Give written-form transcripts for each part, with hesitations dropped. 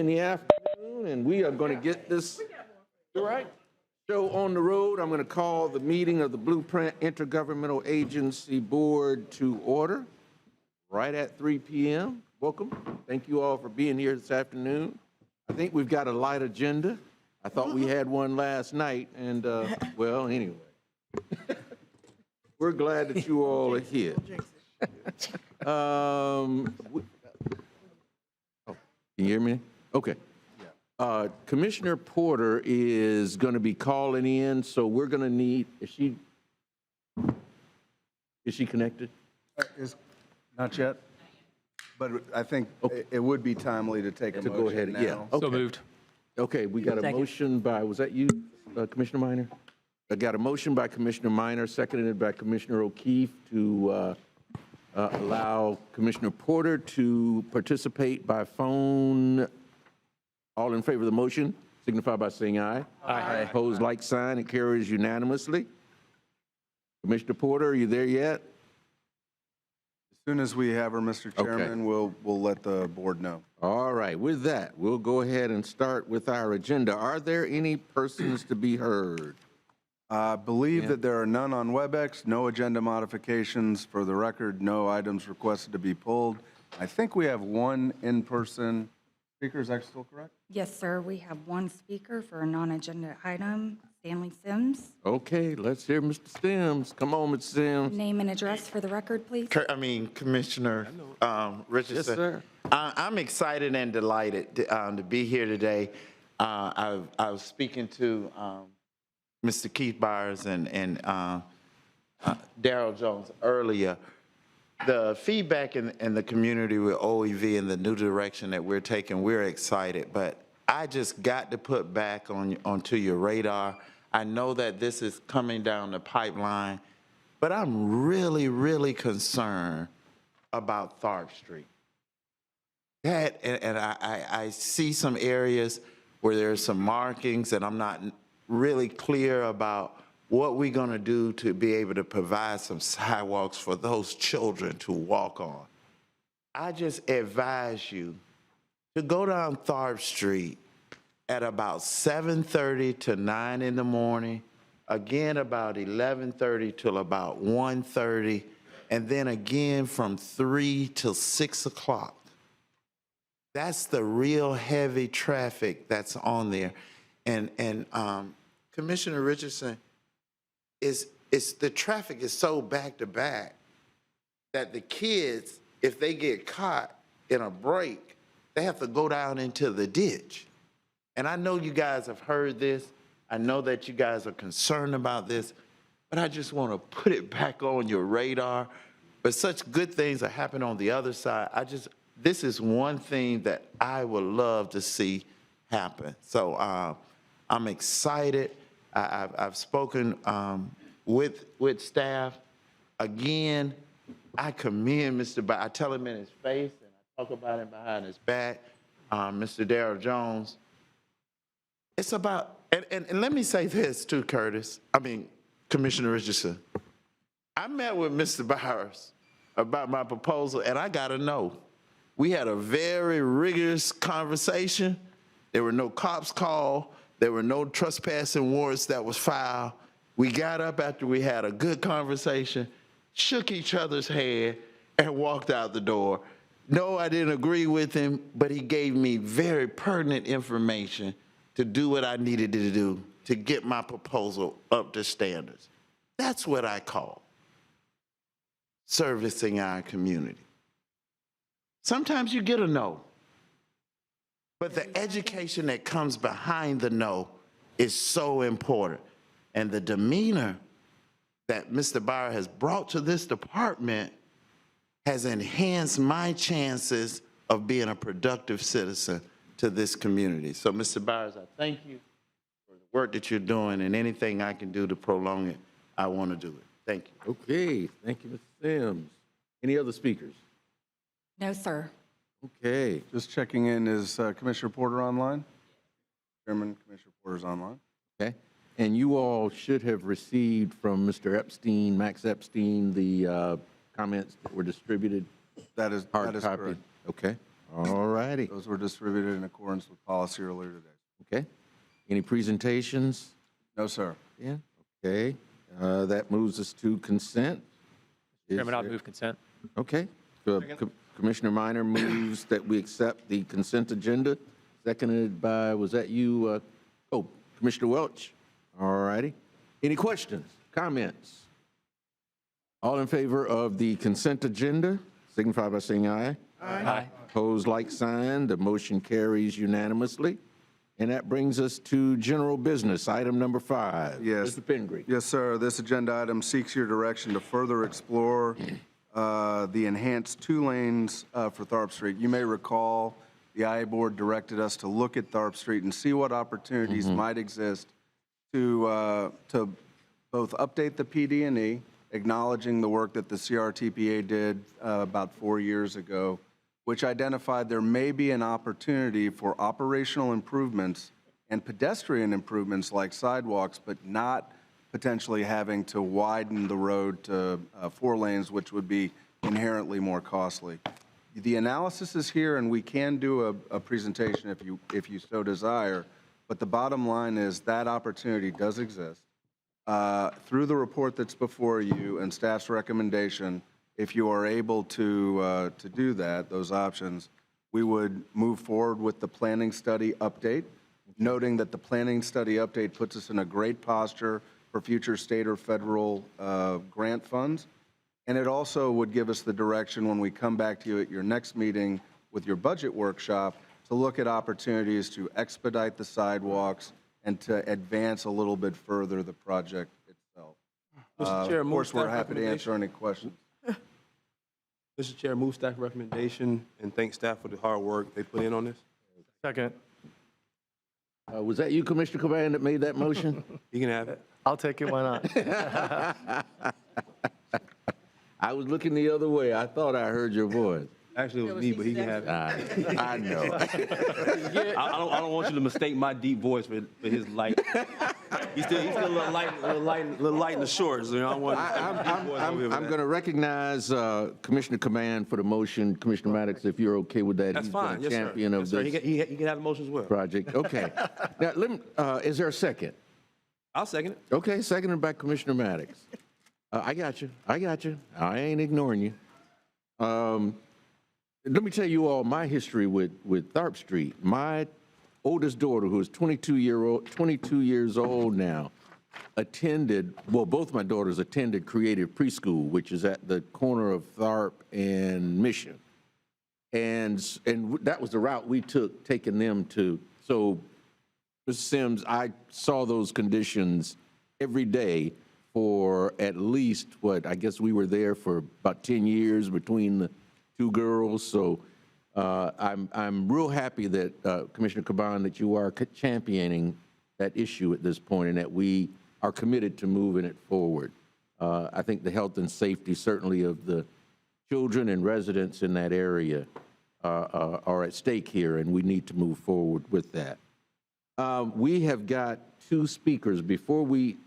the afternoon, and we are going to get this show on the road. I'm going to call the meeting of the Blueprint Intergovernmental Agency Board to order right at 3 p.m. Welcome. Thank you all for being here this afternoon. I think we've got a light agenda. I thought we had one last night, and well, anyway. We're glad that you all are here. Can you hear me? Okay. Commissioner Porter is going to be calling in, so we're going to need, is she connected? Not yet, but I think it would be timely to take a motion go ahead. now. Yeah. Okay. So moved. Okay, we got a motion by, was that you, Commissioner Minor? I got a motion by Commissioner Minor, seconded by Commissioner O'Keefe to allow Commissioner Porter to participate by phone. All in favor of the motion, signify by saying aye. Aye. Opposed, like sign. It carries unanimously. Commissioner Porter, are you there yet? As soon as we have her, Mr. Chairman, we'll let the board know. All right, with that, we'll go ahead and start with our agenda. Are there any persons to be heard? I believe that there are none on WebEx, no agenda modifications. For the record, no items requested to be pulled. I think we have one in-person speaker. Is that still correct? Yes, sir. We have one speaker for a non-agenda item, Stanley Sims. Okay, let's hear Mr. Sims. Come on, Mr. Sims. Name and address for the record, please. Commissioner Richardson. Yes, sir. I'm excited and delighted to be here today. I was speaking to Mr. Keith Byers and Daryl Jones earlier. The feedback in the community with OEV and the new direction that we're taking, we're excited. But I just got to put back onto your radar. I know that this is coming down the pipeline, but I'm really, really concerned about Tharp Street. That, and I see some areas where there's some markings and I'm not really clear about what we're going to do to be able to provide some sidewalks for those children to walk on. I just advise you to go down Tharp Street at about 7:30 to 9 in the morning, again about 11:30 till about 1:30, and then again from 3 till 6 o'clock. That's the real heavy traffic that's on there. And Commissioner Richardson, the traffic is so back to back that the kids, if they get caught in a break, they have to go down into the ditch. And I know you guys have heard this. I know that you guys are concerned about this, but I just want to put it back on your radar. But such good things are happening on the other side. This is one thing that I would love to see happen. So I'm excited. I've spoken with staff. Again, I commend Mr. I tell him in his face, and I talk about him behind his back, Mr. Daryl Jones. It's about, and let me say this too, Commissioner Richardson. I met with Mr. Byers about my proposal, and I got to know. We had a very rigorous conversation. There were no cops called. There were no trespassing warrants that was filed. We got up after we had a good conversation, shook each other's hand, and walked out the door. No, I didn't agree with him, but he gave me very pertinent information to do what I needed to do to get my proposal up to standards. That's what I call servicing our community. Sometimes you get a no. But the education that comes behind the no is so important. And the demeanor that Mr. Byer has brought to this department has enhanced my chances of being a productive citizen to this community. So, Mr. Byers, I thank you for the work that you're doing, and anything I can do to prolong it, I want to do it. Thank you. Okay, thank you, Mr. Sims. Any other speakers? No, sir. Okay. Just checking in, is Commissioner Porter online? Chairman, Commissioner Porter's online. Okay. And you all should have received from Mr. Epstein, Max Epstein, the comments that were distributed. That is Hard copy. correct. Okay. All righty. Those were distributed in accordance with policy earlier today. Okay. Any presentations? No, sir. Yeah. Okay. That moves us to consent. Chairman, I'll move consent. Okay. Commissioner Minor moves that we accept the consent agenda, seconded by, was that you? Commissioner Welch. All righty. Any questions, comments? All in favor of the consent agenda, signify by saying aye. Aye. Opposed, like sign. The motion carries unanimously. And that brings us to general business, item number 5. Yes. Mr. Pingree. Yes, sir. This agenda item seeks your direction to further explore the enhanced 2 lanes for Tharp Street. You may recall the IA Board directed us to look at Tharp Street and see what opportunities might exist to both update the PD&E, acknowledging the work that the CRTPA did about 4 years ago, which identified there may be an opportunity for operational improvements and pedestrian improvements like sidewalks, but not potentially having to widen the road to 4 lanes, which would be inherently more costly. The analysis is here, and we can do a presentation if you so desire, but the bottom line is that opportunity does exist. Through the report that's before you and staff's recommendation, if you are able to do that, those options, we would move forward with the planning study update, noting that the planning study update puts us in a great posture for future state or federal grant funds. And it also would give us the direction when we come back to you at your next meeting with your budget workshop to look at opportunities to expedite the sidewalks and to advance a little bit further the project itself. Mr. Chair, Of course, we're happy to answer any questions. Mr. Chair, move staff recommendation and thank staff for the hard work they put in on this. Second. Was that you, Commissioner Caban, that made that motion? You can have it. I'll take it, why not? I was looking the other way. I thought I heard your voice. Actually, it was me, but he can have it. I know. I don't want you to mistake my deep voice for his light. He's still a little light in the shorts. You know, I want I'm going to recognize Commissioner Caban for the motion. Commissioner Maddox, if you're okay with that. That's he's fine. been Yes, a sir. champion of Yes, sir. this He can have the motion as well. project. Okay. Now, is there a second? I'll second it. Okay, seconded by Commissioner Maddox. I got you. I ain't ignoring you. Let me tell you all my history with Tharp Street. My oldest daughter, who is 22 years old now, both my daughters attended Creative Preschool, which is at the corner of Tharp and Mission. And that was the route we took, taking them to. So, Mr. Sims, I saw those conditions every day for at least, I guess we were there for about 10 years between the 2 girls. So I'm real happy that, Commissioner Caban, that you are championing that issue at this point and that we are committed to moving it forward. I think the health and safety, certainly of the children and residents in that area are at stake here, and we need to move forward with that. We have got 2 speakers. Before we,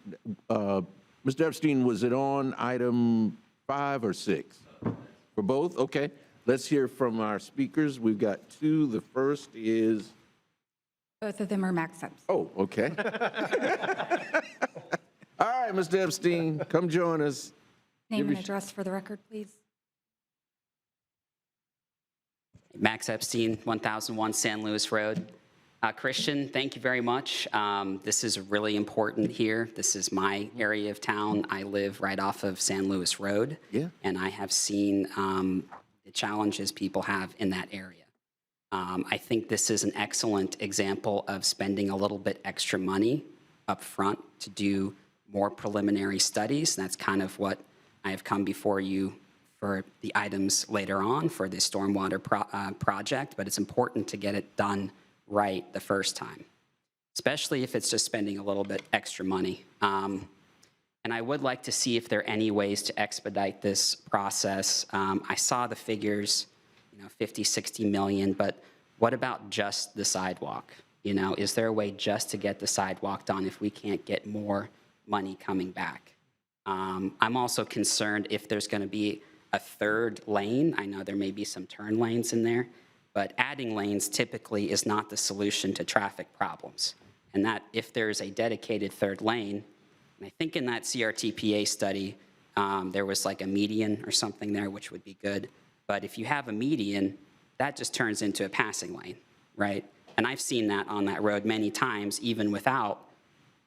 Mr. Epstein, was it on item 5 or 6? For both? Okay. Let's hear from our speakers. We've got 2. The first is... Both of them are Max Epps. Oh, okay. All right, Mr. Epstein, come join us. Name and address for the record, please. Max Epstein, 1001 San Luis Road. Christian, thank you very much. This is really important here. This is my area of town. I live right off of San Luis Road. Yeah. And I have seen the challenges people have in that area. I think this is an excellent example of spending a little bit extra money up front to do more preliminary studies. That's kind of what I have come before you for the items later on for the stormwater project, but it's important to get it done right the first time, especially if it's just spending a little bit extra money. And I would like to see if there are any ways to expedite this process. I saw the figures, 50, 60 million, but what about just the sidewalk? Is there a way just to get the sidewalk done if we can't get more money coming back? I'm also concerned if there's going to be a 3rd lane. I know there may be some turn lanes in there. But adding lanes typically is not the solution to traffic problems. And that if there's a dedicated third lane, and I think in that CRTPA study, there was like a median or something there, which would be good. But if you have a median, that just turns into a passing lane, right? And I've seen that on that road many times, even without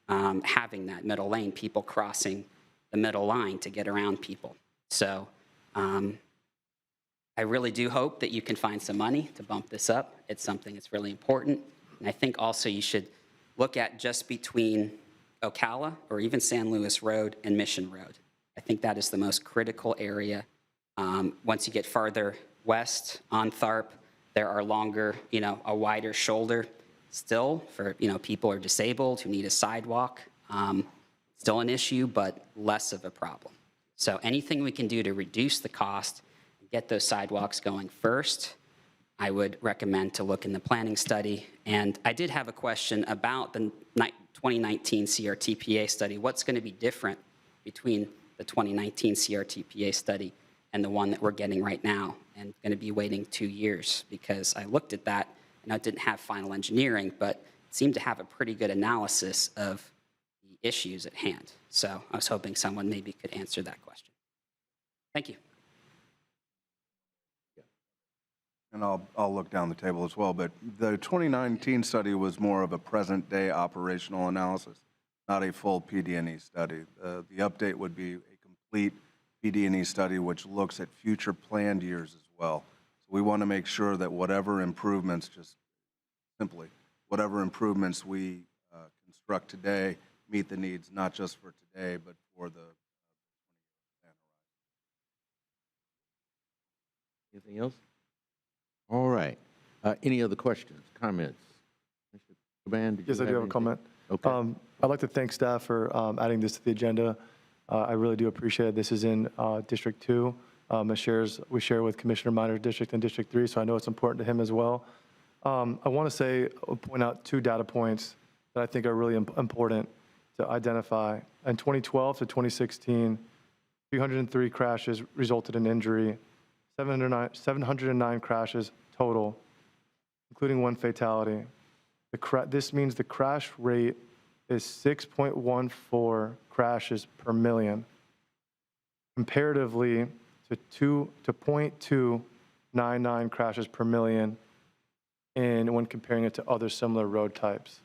having that middle lane, people crossing the middle line to get around people. So I really do hope that you can find some money to bump this up. It's something that's really important. And I think also you should look at just between Ocala or even San Luis Road and Mission Road. I think that is the most critical area. Once you get farther west on Tharp, there are longer, a wider shoulder still for, people who are disabled who need a sidewalk. Still an issue, but less of a problem. So anything we can do to reduce the cost and get those sidewalks going first, I would recommend to look in the planning study. And I did have a question about the 2019 CRTPA study. What's going to be different between the 2019 CRTPA study and the one that we're getting right now, and going to be waiting 2 years? Because I looked at that, and it didn't have final engineering, but it seemed to have a pretty good analysis of the issues at hand. So I was hoping someone maybe could answer that question. Thank you. And I'll look down the table as well, but the 2019 study was more of a present-day operational analysis, not a full PD&E study. The update would be a complete PD&E study which looks at future planned years as well. So we want to make sure that whatever improvements, just simply, whatever improvements we construct today meet the needs, not just for today, but for the Anything else? All right. Any other questions, comments? Mr. Caban, did you Yes, I do have a anything? comment. Okay. I'd like to thank staff for adding this to the agenda. I really do appreciate it. This is in District 2. We share with Commissioner Minor's district and District 3, so I know it's important to him as well. I want to point out 2 data points that I think are really important to identify. In 2012 to 2016, 303 crashes resulted in injury, 709 crashes total, including 1 fatality. This means the crash rate is 6.14 crashes per million, comparatively to 0.299 crashes per million when comparing it to other similar road types.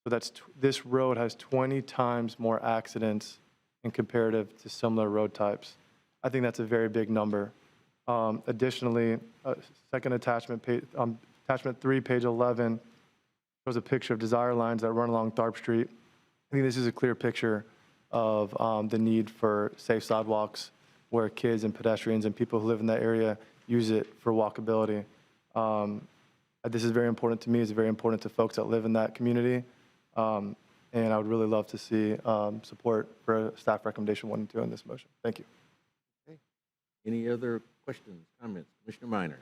So this road has 20 times more accidents in comparative to similar road types. I think that's a very big number. Additionally, second attachment, attachment 3, page 11, shows a picture of desire lines that run along Tharp Street. I think this is a clear picture of the need for safe sidewalks where kids and pedestrians and people who live in that area use it for walkability. This is very important to me. It's very important to folks that live in that community. And I would really love to see support for staff recommendation 1 and 2 in this motion. Thank you. Okay. Any other questions, comments? Commissioner Minor.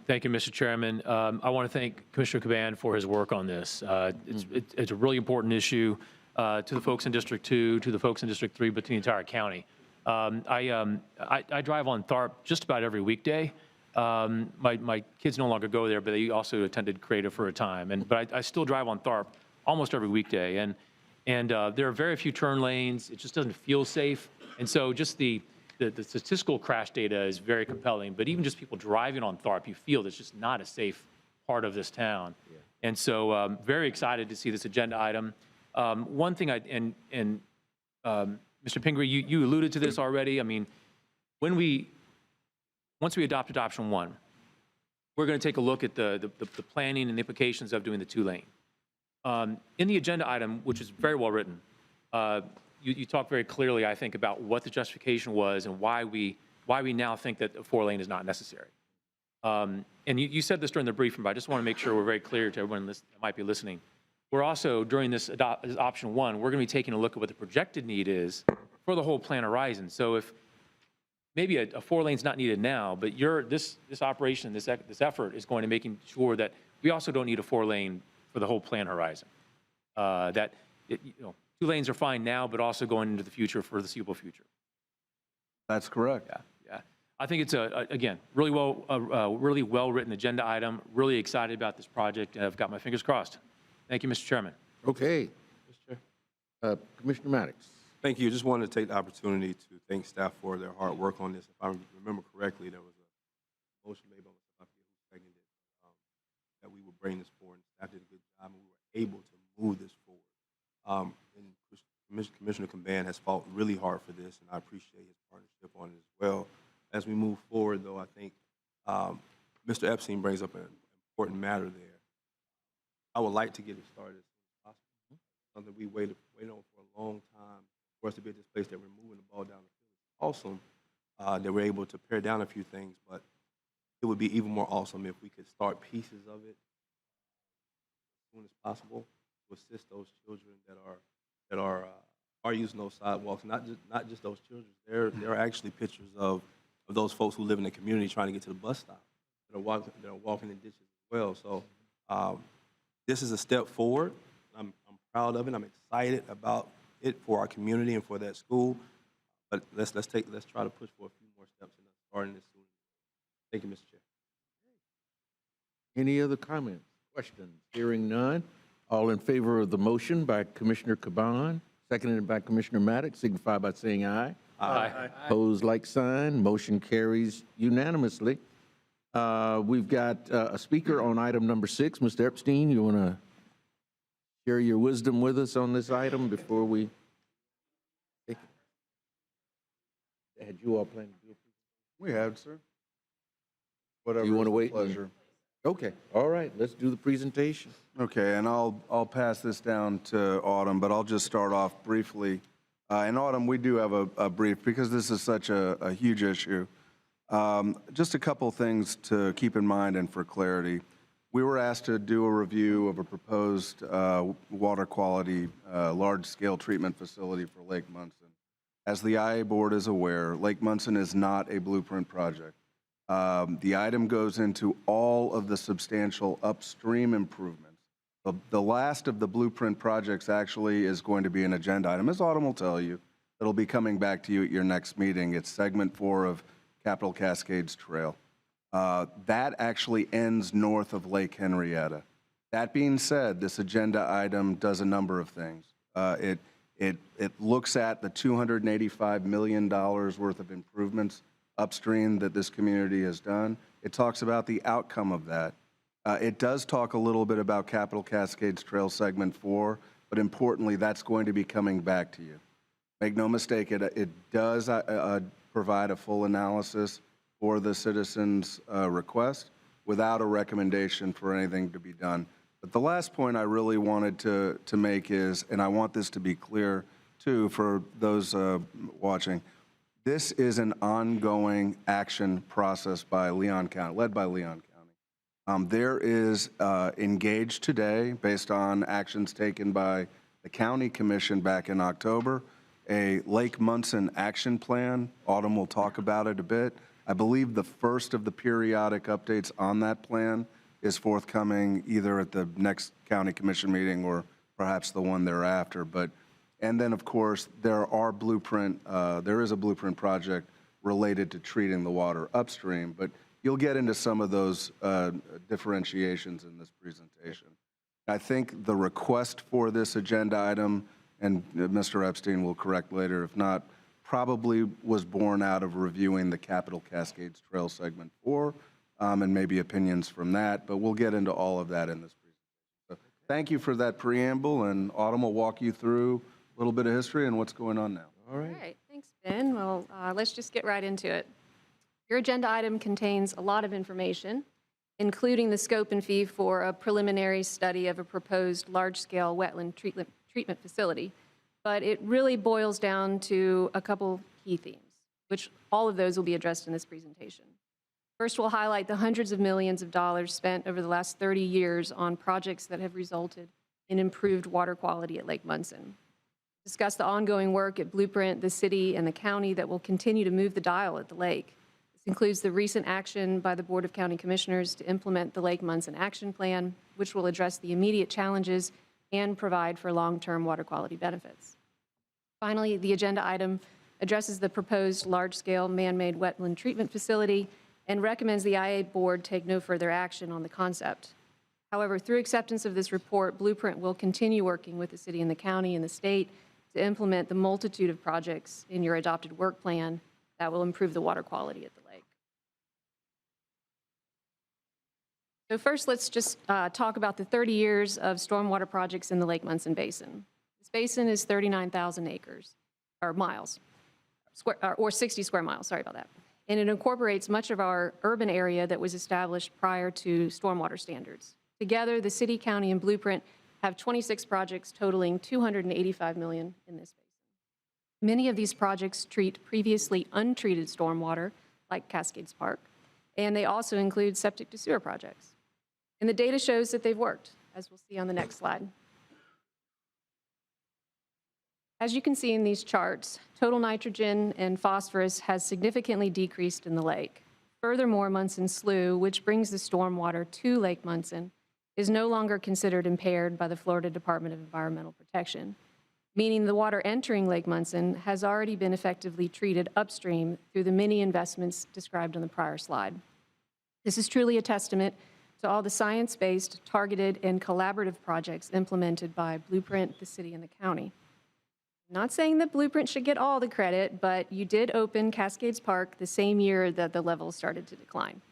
Thank you, Mr. Chairman. I want to thank Commissioner Caban for his work on this. It's a really important issue to the folks in District 2, to the folks in District 3, but to the entire county. I drive on Tharp just about every weekday. My kids no longer go there, but they also attended Creative for a time. But I still drive on Tharp almost every weekday. And there are very few turn lanes. It just doesn't feel safe. And so just the statistical crash data is very compelling, but even just people driving on Tharp, you feel it's just not a safe part of this town. Yeah. And so very excited to see this agenda item. One thing Mr. Pingree, you alluded to this already. I mean, once we adopted option 1, we're going to take a look at the planning and the implications of doing the 2-lane. In the agenda item, which is very well written, you talk very clearly, I think, about what the justification was and why we now think that a 4-lane is not necessary. And you said this during the briefing, but I just want to make sure we're very clear to everyone that might be listening. We're also, during this option 1, we're going to be taking a look at what the projected need is for the whole plan horizon. So if maybe a 4-lane's not needed now, but this operation, this effort is going to making sure that we also don't need a 4-lane for the whole plan horizon. 2 lanes are fine now, but also going into the future for the foreseeable future. That's correct. Yeah. I think it's again, really well-written agenda item. Really excited about this project. I've got my fingers crossed. Thank you, Mr. Chairman. Okay. Commissioner Maddox. Thank you. Just wanted to take the opportunity to thank staff for their hard work on this. If I remember correctly, there was a motion made by Mr. Lafayette who seconded that we would bring this forward. Staff did a good job, and we were able to move this forward. And Commissioner Caban has fought really hard for this, and I appreciate his partnership on it as well. As we move forward, though, I think Mr. Epstein brings up an important matter there. I would like to get it started as soon as possible. Something we waited on for a long time for us to be at this place that we're moving the ball down the field. It's awesome that we're able to pare down a few things, but it would be even more awesome if we could start pieces of it as soon as possible to assist those children that are using those sidewalks. Not just those children. There are actually pictures of those folks who live in the community trying to get to the bus stop that are walking in ditches as well. So this is a step forward. I'm proud of it. I'm excited about it for our community and for that school. But let's try to push for a few more steps in starting this soon. Thank you, Mr. Chair. Any other comments, questions? Hearing none. All in favor of the motion by Commissioner Caban, seconded by Commissioner Maddox, signify by saying aye. Aye. Opposed, like sign. Motion carries unanimously. We've got a speaker on item number 6. Mr. Epstein, you want to share your wisdom with us on this item before we take it? Had you all planned to do it? We have, sir. Whatever. You want to is wait? Pleasure. Okay, all right, let's do the presentation. Okay, and I'll pass this down to Autumn, but I'll just start off briefly. In Autumn, we do have a brief, because this is such a huge issue. Just a couple things to keep in mind and for clarity. We were asked to do a review of a proposed water quality large-scale treatment facility for Lake Munson. As the IA Board is aware, Lake Munson is not a blueprint project. The item goes into all of the substantial upstream improvements. The last of the blueprint projects actually is going to be an agenda item, as Autumn will tell you. It'll be coming back to you at your next meeting. It's segment 4 of Capitol Cascades Trail. That actually ends north of Lake Henrietta. That being said, this agenda item does a number of things. It looks at the $285 million worth of improvements upstream that this community has done. It talks about the outcome of that. It does talk a little bit about Capitol Cascades Trail Segment 4, but importantly, that's going to be coming back to you. Make no mistake, it does provide a full analysis for the citizens' request without a recommendation for anything to be done. But the last point I really wanted to make is, and I want this to be clear too for those watching, this is an ongoing action process by Leon County, led by Leon County. There is engaged today, based on actions taken by the County Commission back in October, a Lake Munson action plan. Autumn will talk about it a bit. I believe the first of the periodic updates on that plan is forthcoming either at the next County Commission meeting or perhaps the one thereafter. And then, of course, there is a blueprint project related to treating the water upstream, but you'll get into some of those differentiations in this presentation. I think the request for this agenda item, and Mr. Epstein will correct later, if not, probably was born out of reviewing the Capitol Cascades Trail Segment 4, and maybe opinions from that, but we'll get into all of that in this presentation. So thank you for that preamble, and Autumn will walk you through a little bit of history and what's going on now. All right. All right, thanks, Ben. Well, let's just get right into it. Your agenda item contains a lot of information, including the scope and fee for a preliminary study of a proposed large-scale wetland treatment facility. But it really boils down to a couple key themes, which all of those will be addressed in this presentation. First, we'll highlight the hundreds of millions of dollars spent over the last 30 years on projects that have resulted in improved water quality at Lake Munson. Discuss the ongoing work at Blueprint, the city, and the county that will continue to move the dial at the lake. This includes the recent action by the Board of County Commissioners to implement the Lake Munson Action Plan, which will address the immediate challenges and provide for long-term water quality benefits. Finally, the agenda item addresses the proposed large-scale man-made wetland treatment facility, and recommends the IA board take no further action on the concept. However, through acceptance of this report, Blueprint will continue working with the city and the county and the state to implement the multitude of projects in your adopted work plan that will improve the water quality at the lake. So first, let's just talk about the 30 years of stormwater projects in the Lake Munson Basin. This basin is 39,000 acres, or miles, or 60 square miles, sorry about that. And it incorporates much of our urban area that was established prior to stormwater standards. Together, the city, county, and Blueprint have 26 projects totaling $285 million in this basin. Many of these projects treat previously untreated stormwater, like Cascades Park, and they also include septic to sewer projects. And the data shows that they've worked, as we'll see on the next slide. As you can see in these charts, total nitrogen and phosphorus has significantly decreased in the lake. Furthermore, Munson Slough, which brings the stormwater to Lake Munson, is no longer considered impaired by the Florida Department of Environmental Protection, meaning the water entering Lake Munson has already been effectively treated upstream through the many investments described on the prior slide. This is truly a testament to all the science-based, targeted, and collaborative projects implemented by Blueprint, the city, and the county. I'm not saying that Blueprint should get all the credit, but you did open Cascades Park the same year that the levels started to decline.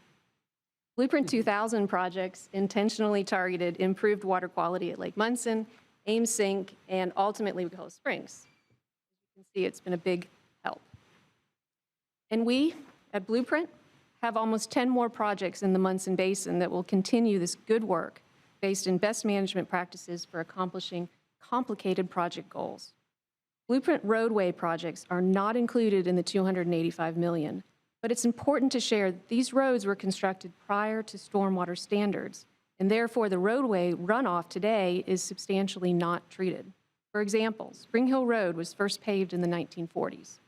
Blueprint 2000 projects intentionally targeted improved water quality at Lake Munson, Ames Sink, and ultimately Willow Springs. You can see it's been a big help. And we, at Blueprint, have almost 10 more projects in the Munson Basin that will continue this good work based in best management practices for accomplishing complicated project goals. Blueprint roadway projects are not included in the $285 million, but it's important to share that these roads were constructed prior to stormwater standards, and therefore the roadway runoff today is substantially not treated. For example, Spring Hill Road was first paved in the 1940s.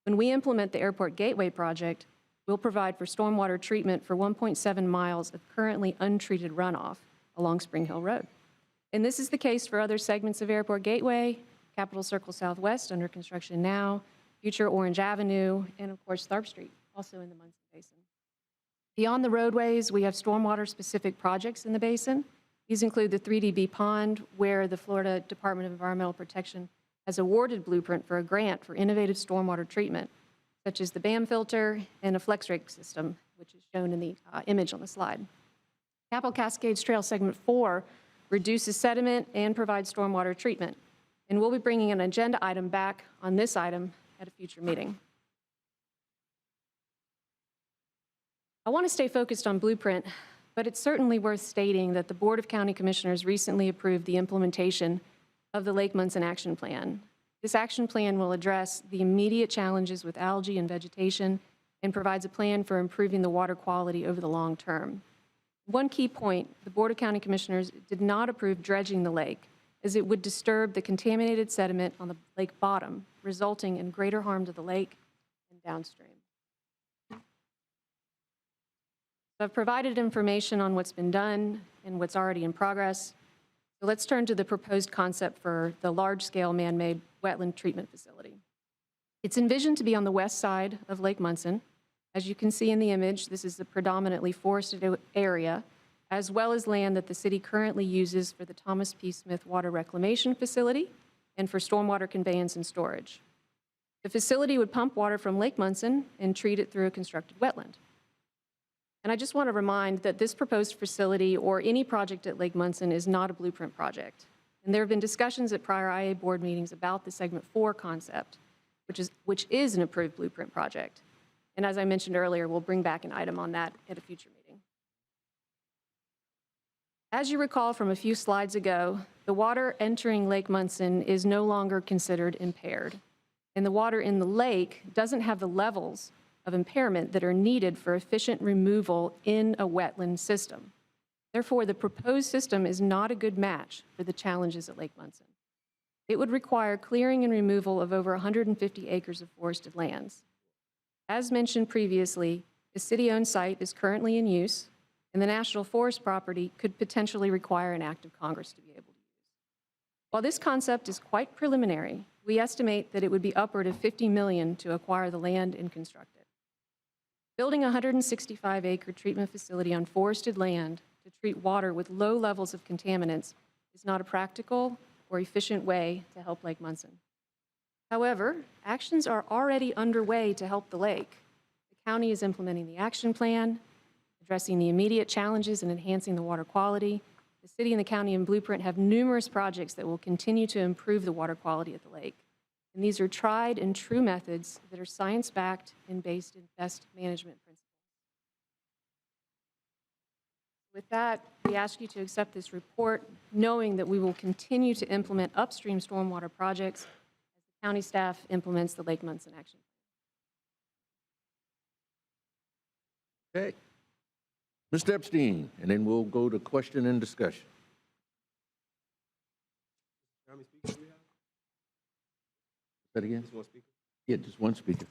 When we implement the Airport Gateway project, we'll provide for stormwater treatment for 1.7 miles of currently untreated runoff along Spring Hill Road. And this is the case for other segments of Airport Gateway, Capitol Circle Southwest under construction now, future Orange Avenue, and of course Tharp Street, also in the Munson Basin. Beyond the roadways, we have stormwater-specific projects in the basin. These include the 3DB Pond, where the Florida Department of Environmental Protection has awarded Blueprint for a grant for innovative stormwater treatment, such as the BAM filter and a flex rake system, which is shown in the image on the slide. Capitol Cascades Trail Segment 4 reduces sediment and provides stormwater treatment. And we'll be bringing an agenda item back on this item at a future meeting. I want to stay focused on Blueprint, but it's certainly worth stating that the Board of County Commissioners recently approved the implementation of the Lake Munson Action Plan. This action plan will address the immediate challenges with algae and vegetation and provides a plan for improving the water quality over the long term. One key point, the Board of County Commissioners did not approve dredging the lake, as it would disturb the contaminated sediment on the lake bottom, resulting in greater harm to the lake and downstream. So I've provided information on what's been done and what's already in progress. So let's turn to the proposed concept for the large-scale man-made wetland treatment facility. It's envisioned to be on the west side of Lake Munson. As you can see in the image, this is the predominantly forested area, as well as land that the city currently uses for the Thomas P. Smith Water Reclamation Facility and for stormwater conveyance and storage. The facility would pump water from Lake Munson and treat it through a constructed wetland. And I just want to remind that this proposed facility or any project at Lake Munson is not a Blueprint project. And there have been discussions at prior IA board meetings about the Segment 4 concept, which is an approved Blueprint project. And as I mentioned earlier, we'll bring back an item on that at a future meeting. As you recall from a few slides ago, the water entering Lake Munson is no longer considered impaired, and the water in the lake doesn't have the levels of impairment that are needed for efficient removal in a wetland system. Therefore, the proposed system is not a good match for the challenges at Lake Munson. It would require clearing and removal of over 150 acres of forested lands. As mentioned previously, the city-owned site is currently in use, and the National Forest property could potentially require an act of Congress to be able to use. While this concept is quite preliminary, we estimate that it would be upward of $50 million to acquire the land and construct it. Building a 165-acre treatment facility on forested land to treat water with low levels of contaminants is not a practical or efficient way to help Lake Munson. However, actions are already underway to help the lake. The county is implementing the action plan, addressing the immediate challenges and enhancing the water quality. The city and the county and Blueprint have numerous projects that will continue to improve the water quality at the lake. And these are tried and true methods that are science-backed and based in best management principles. With that, we ask you to accept this report, knowing that we will continue to implement upstream stormwater projects as the county staff implements the Lake Munson Action Plan. Okay. Mr. Epstein, and then we'll go to question and discussion. How many speakers do we have? That again? Just one speaker? Yeah, just one speaker.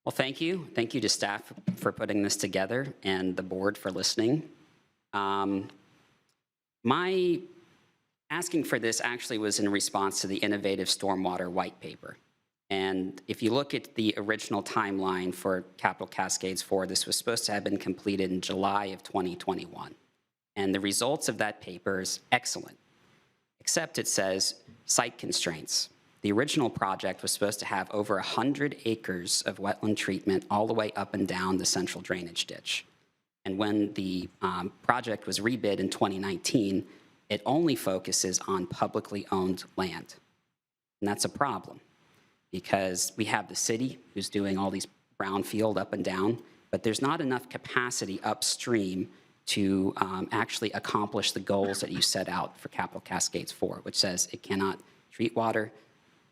Well, thank you. Thank you to staff for putting this together and the board for listening. My asking for this actually was in response to the Innovative Stormwater White Paper. And if you look at the original timeline for Capital Cascades 4, this was supposed to have been completed in July of 2021. And the results of that paper is excellent, except it says site constraints. The original project was supposed to have over 100 acres of wetland treatment all the way up and down the central drainage ditch. And when the project was rebid in 2019, it only focuses on publicly owned land. And that's a problem, because we have the city who's doing all these brownfield up and down, but there's not enough capacity upstream to actually accomplish the goals that you set out for Capital Cascades 4, which says it cannot treat water,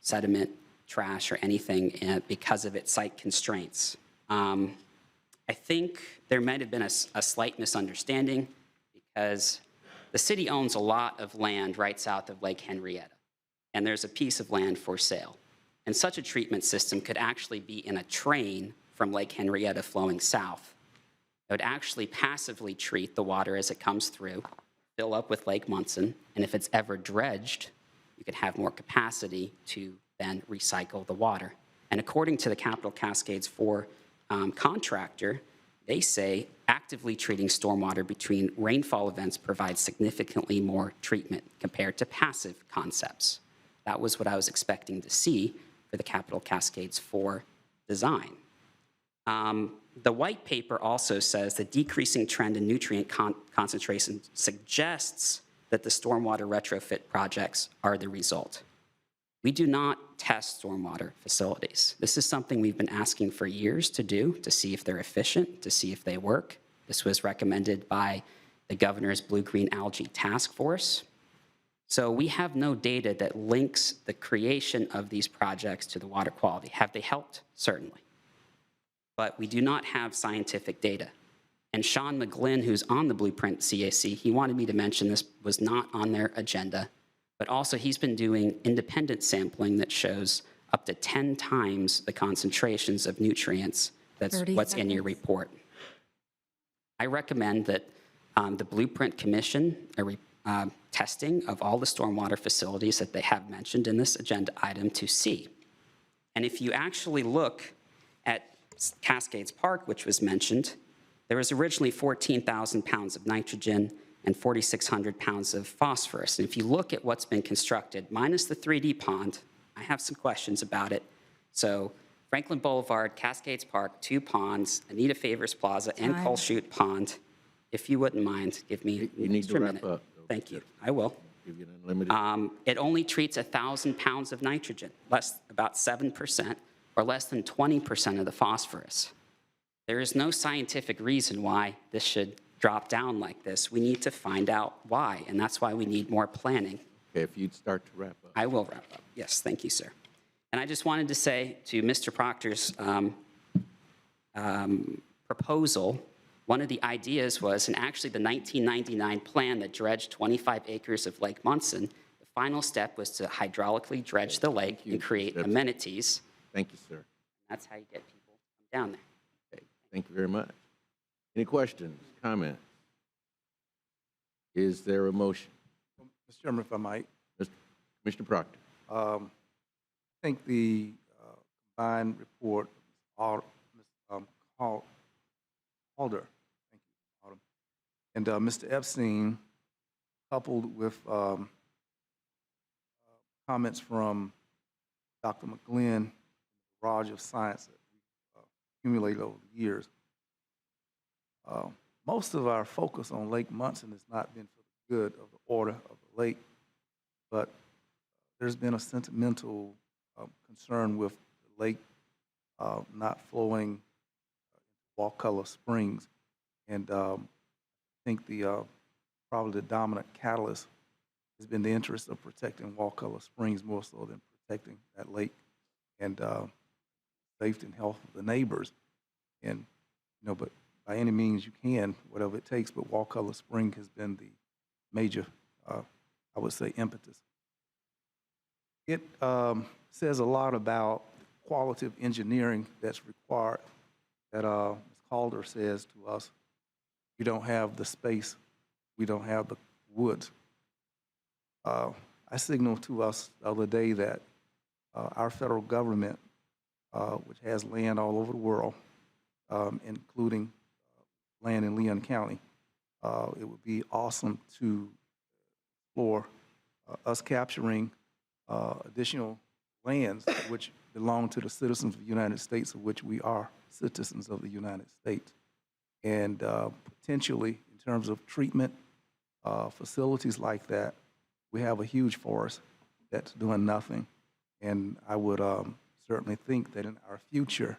sediment, trash, or anything because of its site constraints. I think there might have been a slight misunderstanding, because the city owns a lot of land right south of Lake Henrietta, and there's a piece of land for sale. And such a treatment system could actually be in a train from Lake Henrietta flowing south. It would actually passively treat the water as it comes through, fill up with Lake Munson, and if it's ever dredged, you could have more capacity to then recycle the water. And according to the Capital Cascades 4 contractor, they say actively treating stormwater between rainfall events provides significantly more treatment compared to passive concepts. That was what I was expecting to see for the Capital Cascades 4 design. The white paper also says the decreasing trend in nutrient concentration suggests that the stormwater retrofit projects are the result. We do not test stormwater facilities. This is something we've been asking for years to do, to see if they're efficient, to see if they work. This was recommended by the governor's Blue-Green Algae Task Force. So we have no data that links the creation of these projects to the water quality. Have they helped? Certainly. But we do not have scientific data. And Sean McGlynn, who's on the Blueprint CAC, he wanted me to mention this was not on their agenda, but also he's been doing independent sampling that shows up to 10 times the concentrations of nutrients that's 30 what's in your seconds. report. I recommend that the Blueprint Commission testing of all the stormwater facilities that they have mentioned in this agenda item to see. And if you actually look at Cascades Park, which was mentioned, there was originally 14,000 pounds of nitrogen and 4,600 pounds of phosphorus. And if you look at what's been constructed, minus the 3D pond, I have some questions about it. So Franklin Boulevard, Cascades Park, 2 ponds, Anita Favors Plaza, and Time. Coleshoot Pond. If you wouldn't mind, give me You an need extra to wrap minute. up. Thank you. I will. Give you an unlimited. It only treats 1,000 pounds of nitrogen, about 7%, or less than 20% of the phosphorus. There is no scientific reason why this should drop down like this. We need to find out why, and that's why we need more planning. Okay, if you'd start to wrap up. I will wrap up. Yes, thank you, sir. And I just wanted to say to Mr. Proctor's proposal, one of the ideas was, and actually the 1999 plan that dredged 25 acres of Lake Munson, the final step was to hydraulically dredge the lake and create amenities. Thank you, sir. That's how you get people down there. Okay, thank you very much. Any questions, comments? Is there a motion? Mr. Chairman, if I might, Commissioner Proctor. I think the combined report, Calder, thank you, Autumn, and Mr. Epstein, coupled with comments from Dr. McGlynn, barrage of science that we accumulated over the years. Most of our focus on Lake Munson has not been for the good of the order of the lake, but there's been a sentimental concern with the lake not flowing into Wakulla Springs, and I think probably the dominant catalyst has been the interest of protecting Wakulla Springs more so than protecting that lake and safety and health of the neighbors. And but by any means you can, whatever it takes. But Wakulla Spring has been the major, I would say, impetus. It says a lot about quality of engineering that's required. That Ms. Calder says to us, we don't have the space, we don't have the woods. I signaled to us the other day that our federal government, which has land all over the world, including land in Leon County, it would be awesome to explore us capturing additional lands which belong to the citizens of the United States, of which we are citizens of the United States. And potentially, in terms of treatment facilities like that, we have a huge forest that's doing nothing. And I would certainly think that in our future,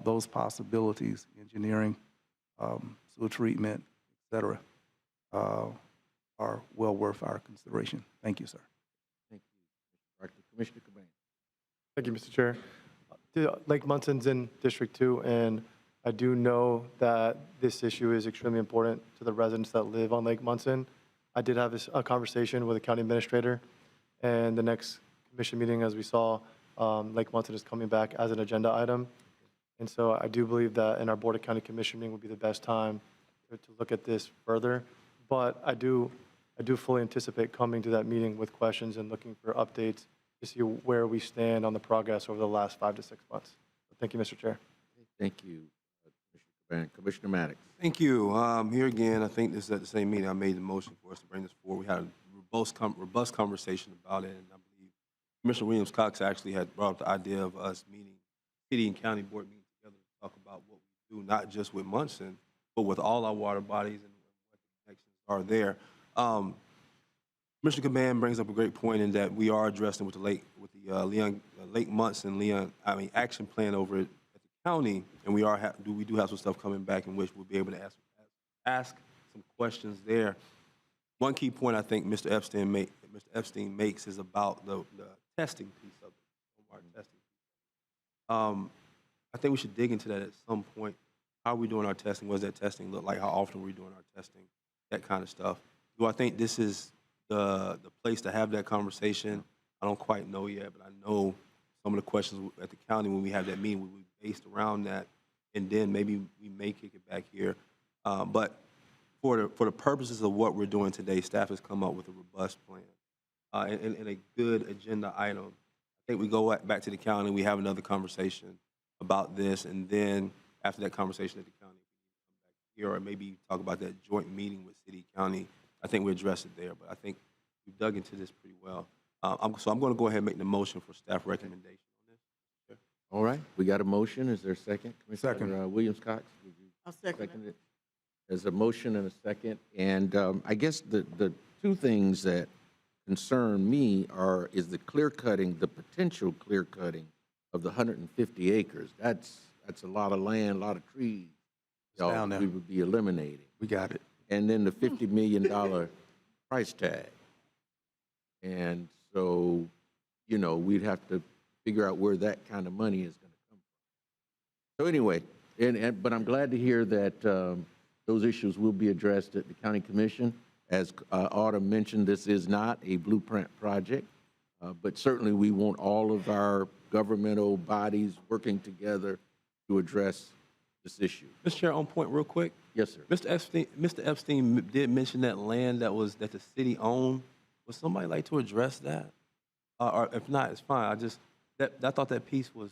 those possibilities, engineering, sewer treatment, et cetera, are well worth our consideration. Thank you, sir. Thank you, Mr. Barkley. Commissioner Caban. Thank you, Mr. Chair. Lake Munson's in District 2, and I do know that this issue is extremely important to the residents that live on Lake Munson. I did have a conversation with the county administrator, and the next commission meeting, as we saw, Lake Munson is coming back as an agenda item. And so I do believe that in our Board of County Commissioning would be the best time to look at this further. But I do fully anticipate coming to that meeting with questions and looking for updates to see where we stand on the progress over the last 5 to 6 months. Thank you, Mr. Chair. Thank you, Commissioner Caban. Commissioner Maddox. Thank you. Here again, I think this is at the same meeting I made the motion for us to bring this forward. We had a robust conversation about it, and I believe Commissioner Williams-Cox actually had brought up the idea of us meeting, city and county board meeting together to talk about what we do, not just with Munson, but with all our water bodies and what the connections are there. Mr. Caban brings up a great point in that we are addressing with the Lake Munson action plan over at the county, and we do have some stuff coming back in which we'll be able to ask some questions there. One key point I think Mr. Epstein makes is about the testing piece of it, our testing. I think we should dig into that at some point. How are we doing our testing? What does that testing look like? How often are we doing our testing? That kind of stuff. Do I think this is the place to have that conversation? I don't quite know yet, but I know some of the questions at the county when we have that meeting will be based around that, and then maybe we may kick it back here. But for the purposes of what we're doing today, staff has come up with a robust plan and a good agenda item. I think we go back to the county, we have another conversation about this, and then after that conversation at the county, we come back here, or maybe talk about that joint meeting with city county. I think we address it there, but I think we've dug into this pretty well. So I'm going to go ahead and make the motion for staff recommendation on this. Sure. All right, we got a motion. Is there a second? Commissioner Second. Williams-Cox, would you I'll second second it? There's a motion and a second, and I guess the two things that concern me is the clear cutting, the potential clear cutting of the 150 acres. That's a lot of land, a lot of trees. down there. We would be eliminating. We got it. And then the $50 million price tag. And so, we'd have to figure out where that kind of money is going to come from. So anyway, but I'm glad to hear that those issues will be addressed at the county commission. As Autumn mentioned, this is not a blueprint project, but certainly we want all of our governmental bodies working together to address this issue. Mr. Chair, on point real quick. Yes, sir. Mr. Epstein did mention that land that the city owned. Would somebody like to address that? Or if not, it's fine. I thought that piece was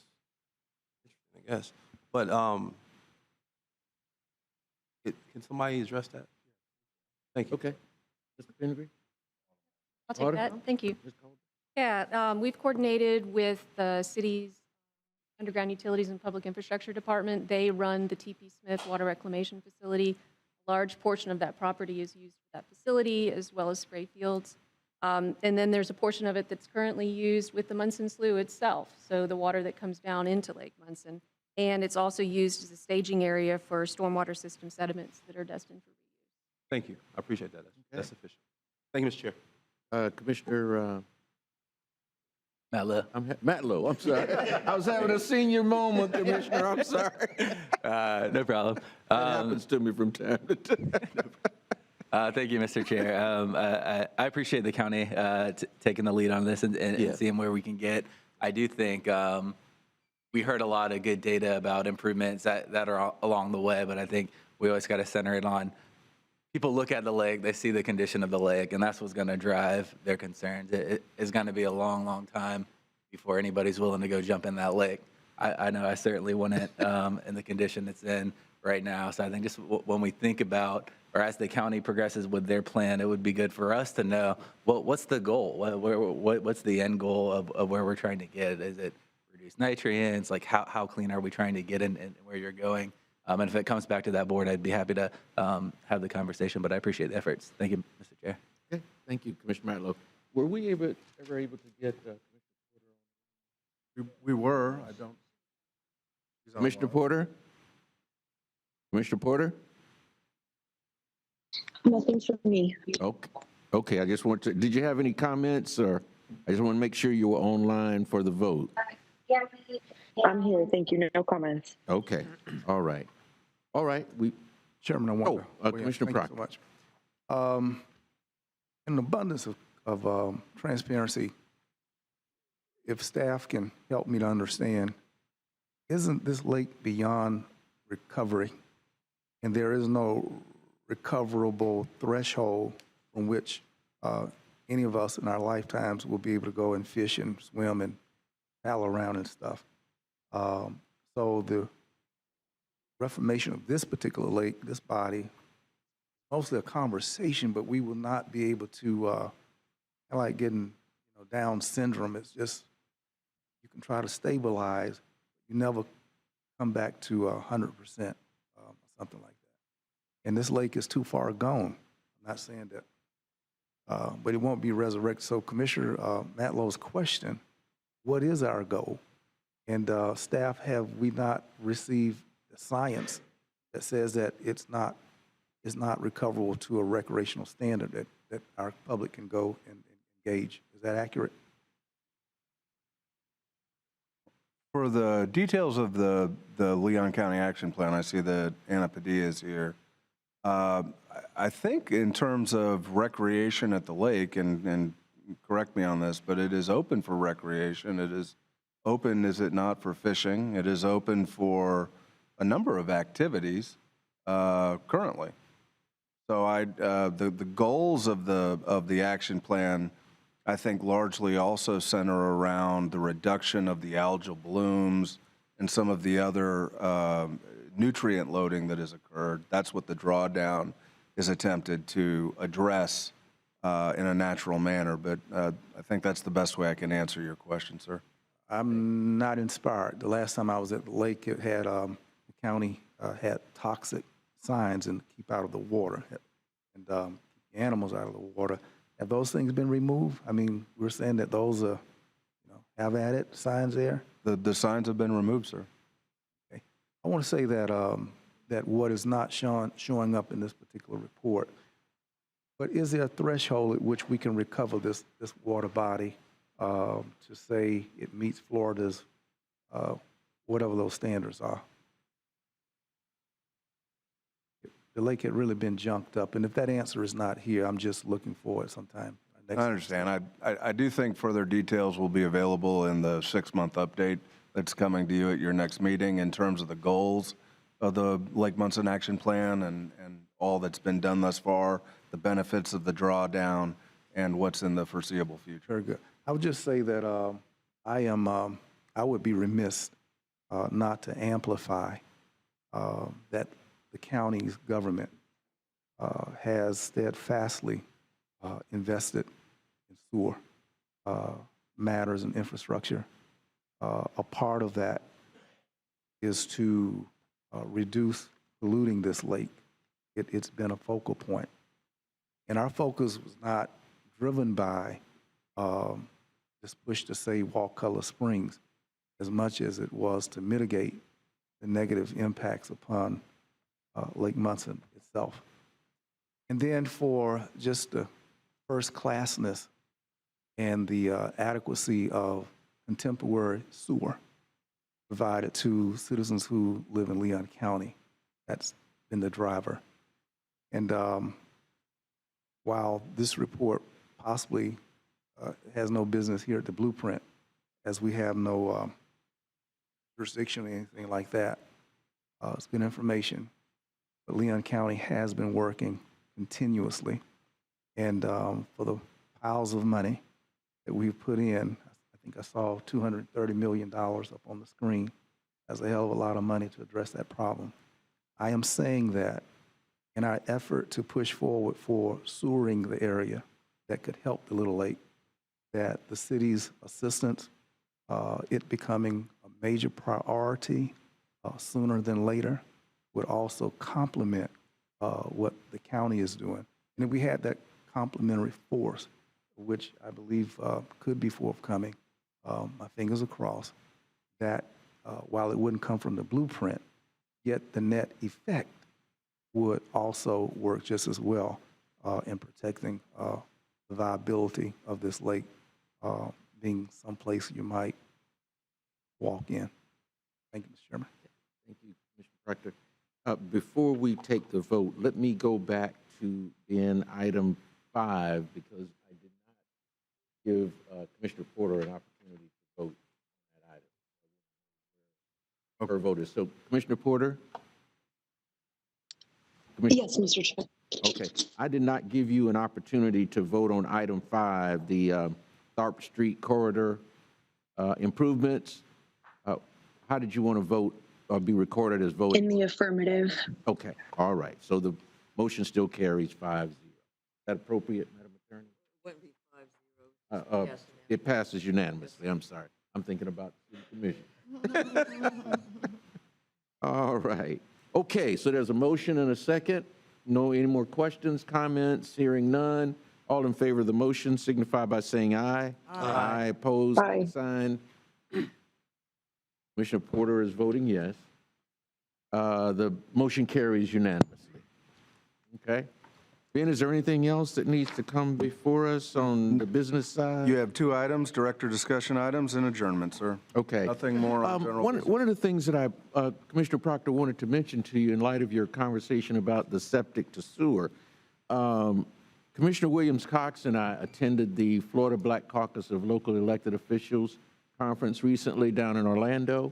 interesting, I guess. But can somebody address that? Thank you. Okay. Mr. Pendergreen? I'll take Order. that. Thank you. Ms. Calder? Yeah, we've coordinated with the city's Underground Utilities and Public Infrastructure Department. They run the TP Smith Water Reclamation Facility. A large portion of that property is used for that facility, as well as spray fields. And then there's a portion of it that's currently used with the Munson Slough itself, so the water that comes down into Lake Munson. And it's also used as a staging area for stormwater system sediments that are destined for reuse. Thank you. I appreciate that. That's sufficient. Thank you, Mr. Chair. Commissioner Hello. Matlow, I'm sorry. I was having a senior moment, Commissioner, I'm sorry. No problem. That happens to me from time to time. Thank you, Mr. Chair. I appreciate the county taking the lead on this and Yeah. seeing where we can get. I do think we heard a lot of good data about improvements that are along the way, but I think we always got to center it on people look at the lake, they see the condition of the lake, and that's what's going to drive their concerns. It is going to be a long, long time before anybody's willing to go jump in that lake. I know I certainly wouldn't in the condition it's in right now. So I think just when we think about, or as the county progresses with their plan, it would be good for us to know, well, what's the goal? What's the end goal of where we're trying to get? Is it reduce nutrients? Like how clean are we trying to get in where you're going? And if it comes back to that board, I'd be happy to have the conversation, but I appreciate the efforts. Thank you, Mr. Chair. Okay, thank you, Commissioner Matlow. Were we ever able to get We were, I don't. Commissioner Porter? Commissioner Porter? Nothing from me. Okay, I just want to, did you have any comments, or I just want to make sure you were online for the vote? I'm here. Thank you. No comments. Okay, all right. All right, Chairman, I want to. Commissioner Thank you Proctor. so much. In an abundance of transparency, if staff can help me to understand, isn't this lake beyond recovery? And there is no recoverable threshold from which any of us in our lifetimes will be able to go and fish and swim and paddle around and stuff. So the reformation of this particular lake, this body, mostly a conversation, but we will not be able to, like getting Down syndrome. It's just, you can try to stabilize, you never come back to 100%, something like that. And this lake is too far gone. I'm not saying that, but it won't be resurrected. So Commissioner Matlow's question, what is our goal? And staff, have we not received the science that says that it's not recoverable to a recreational standard that our public can go and engage? Is that accurate? For the details of the Leon County Action Plan, I see that Anna Padilla is here. I think in terms of recreation at the lake, and correct me on this, but it is open for recreation. It is open, is it not, for fishing? It is open for a number of activities currently. So the goals of the action plan, I think, largely also center around the reduction of the algal blooms and some of the other nutrient loading that has occurred. That's what the drawdown is attempted to address in a natural manner. But I think that's the best way I can answer your question, sir. I'm not inspired. The last time I was at the lake, it had, the county had toxic signs and keep out of the water and keep animals out of the water. Have those things been removed? I mean, we're saying that those are, have at it signs there? The signs have been removed, sir. Okay. I want to say that that what is not showing up in this particular report, but is there a threshold at which we can recover this water body to say it meets Florida's whatever those standards are? The lake had really been junked up, and if that answer is not here, I'm just looking for it sometime. I understand. I do think further details will be available in the 6-month update that's coming to you at your next meeting in terms of the goals of the Lake Munson Action Plan and all that's been done thus far, the benefits of the drawdown, and what's in the foreseeable future. Very good. I would just say that I am I would be remiss not to amplify that the county's government has steadfastly invested in sewer matters and infrastructure. A part of that is to reduce polluting this lake. It's been a focal point. And our focus was not driven by this push to save Wakulla Springs as much as it was to mitigate the negative impacts upon Lake Munson itself. And then for just the first classness and the adequacy of contemporary sewer provided to citizens who live in Leon County. That's been the driver. And while this report possibly has no business here at the Blueprint, as we have no jurisdiction or anything like that, it's good information. But Leon County has been working continuously. And for the piles of money that we've put in, I think I saw $230 million up on the screen. That's a hell of a lot of money to address that problem. I am saying that in our effort to push forward for sewering the area that could help the Little Lake, that the city's assistance, it becoming a major priority sooner than later, would also complement what the county is doing. And if we had that complementary force, which I believe could be forthcoming, my fingers are crossed, that while it wouldn't come from the Blueprint, yet the net effect would also work just as well in protecting the viability of this lake being someplace you might walk in. Thank you, Mr. Chairman. Thank you, Mr. Proctor. Before we take the vote, let me go back to in item 5 because I did not give Commissioner Porter an opportunity to vote on that item. Her vote is so. Commissioner Porter? Yes, Mr. Chair. Okay. I did not give you an opportunity to vote on item 5, the Tharp Street corridor improvements. How did you want to vote or be recorded as voting? In the affirmative. Okay. All right. So the motion still carries 5-0. Is that appropriate, Madam Attorney? Wouldn't be 5-0. Yes, It passes unanimously. I'm sorry. I'm thinking about the commission. All right. Okay, so there's a motion and a second. No, any more questions, comments? Hearing none. All in favor of the motion signify by saying aye. Aye. Opposed? Aye. Sign. Commissioner Porter is voting yes. The motion carries unanimously. Okay. Ben, is there anything else that needs to come before us on the business side? You have 2 items, director discussion items and adjournment, sir. Okay. Nothing more on general business. One of the things that I, Commissioner Proctor, wanted to mention to you in light of your conversation about the septic to sewer, Commissioner Williams-Cox and I attended the Florida Black Caucus of Local Elected Officials conference recently down in Orlando,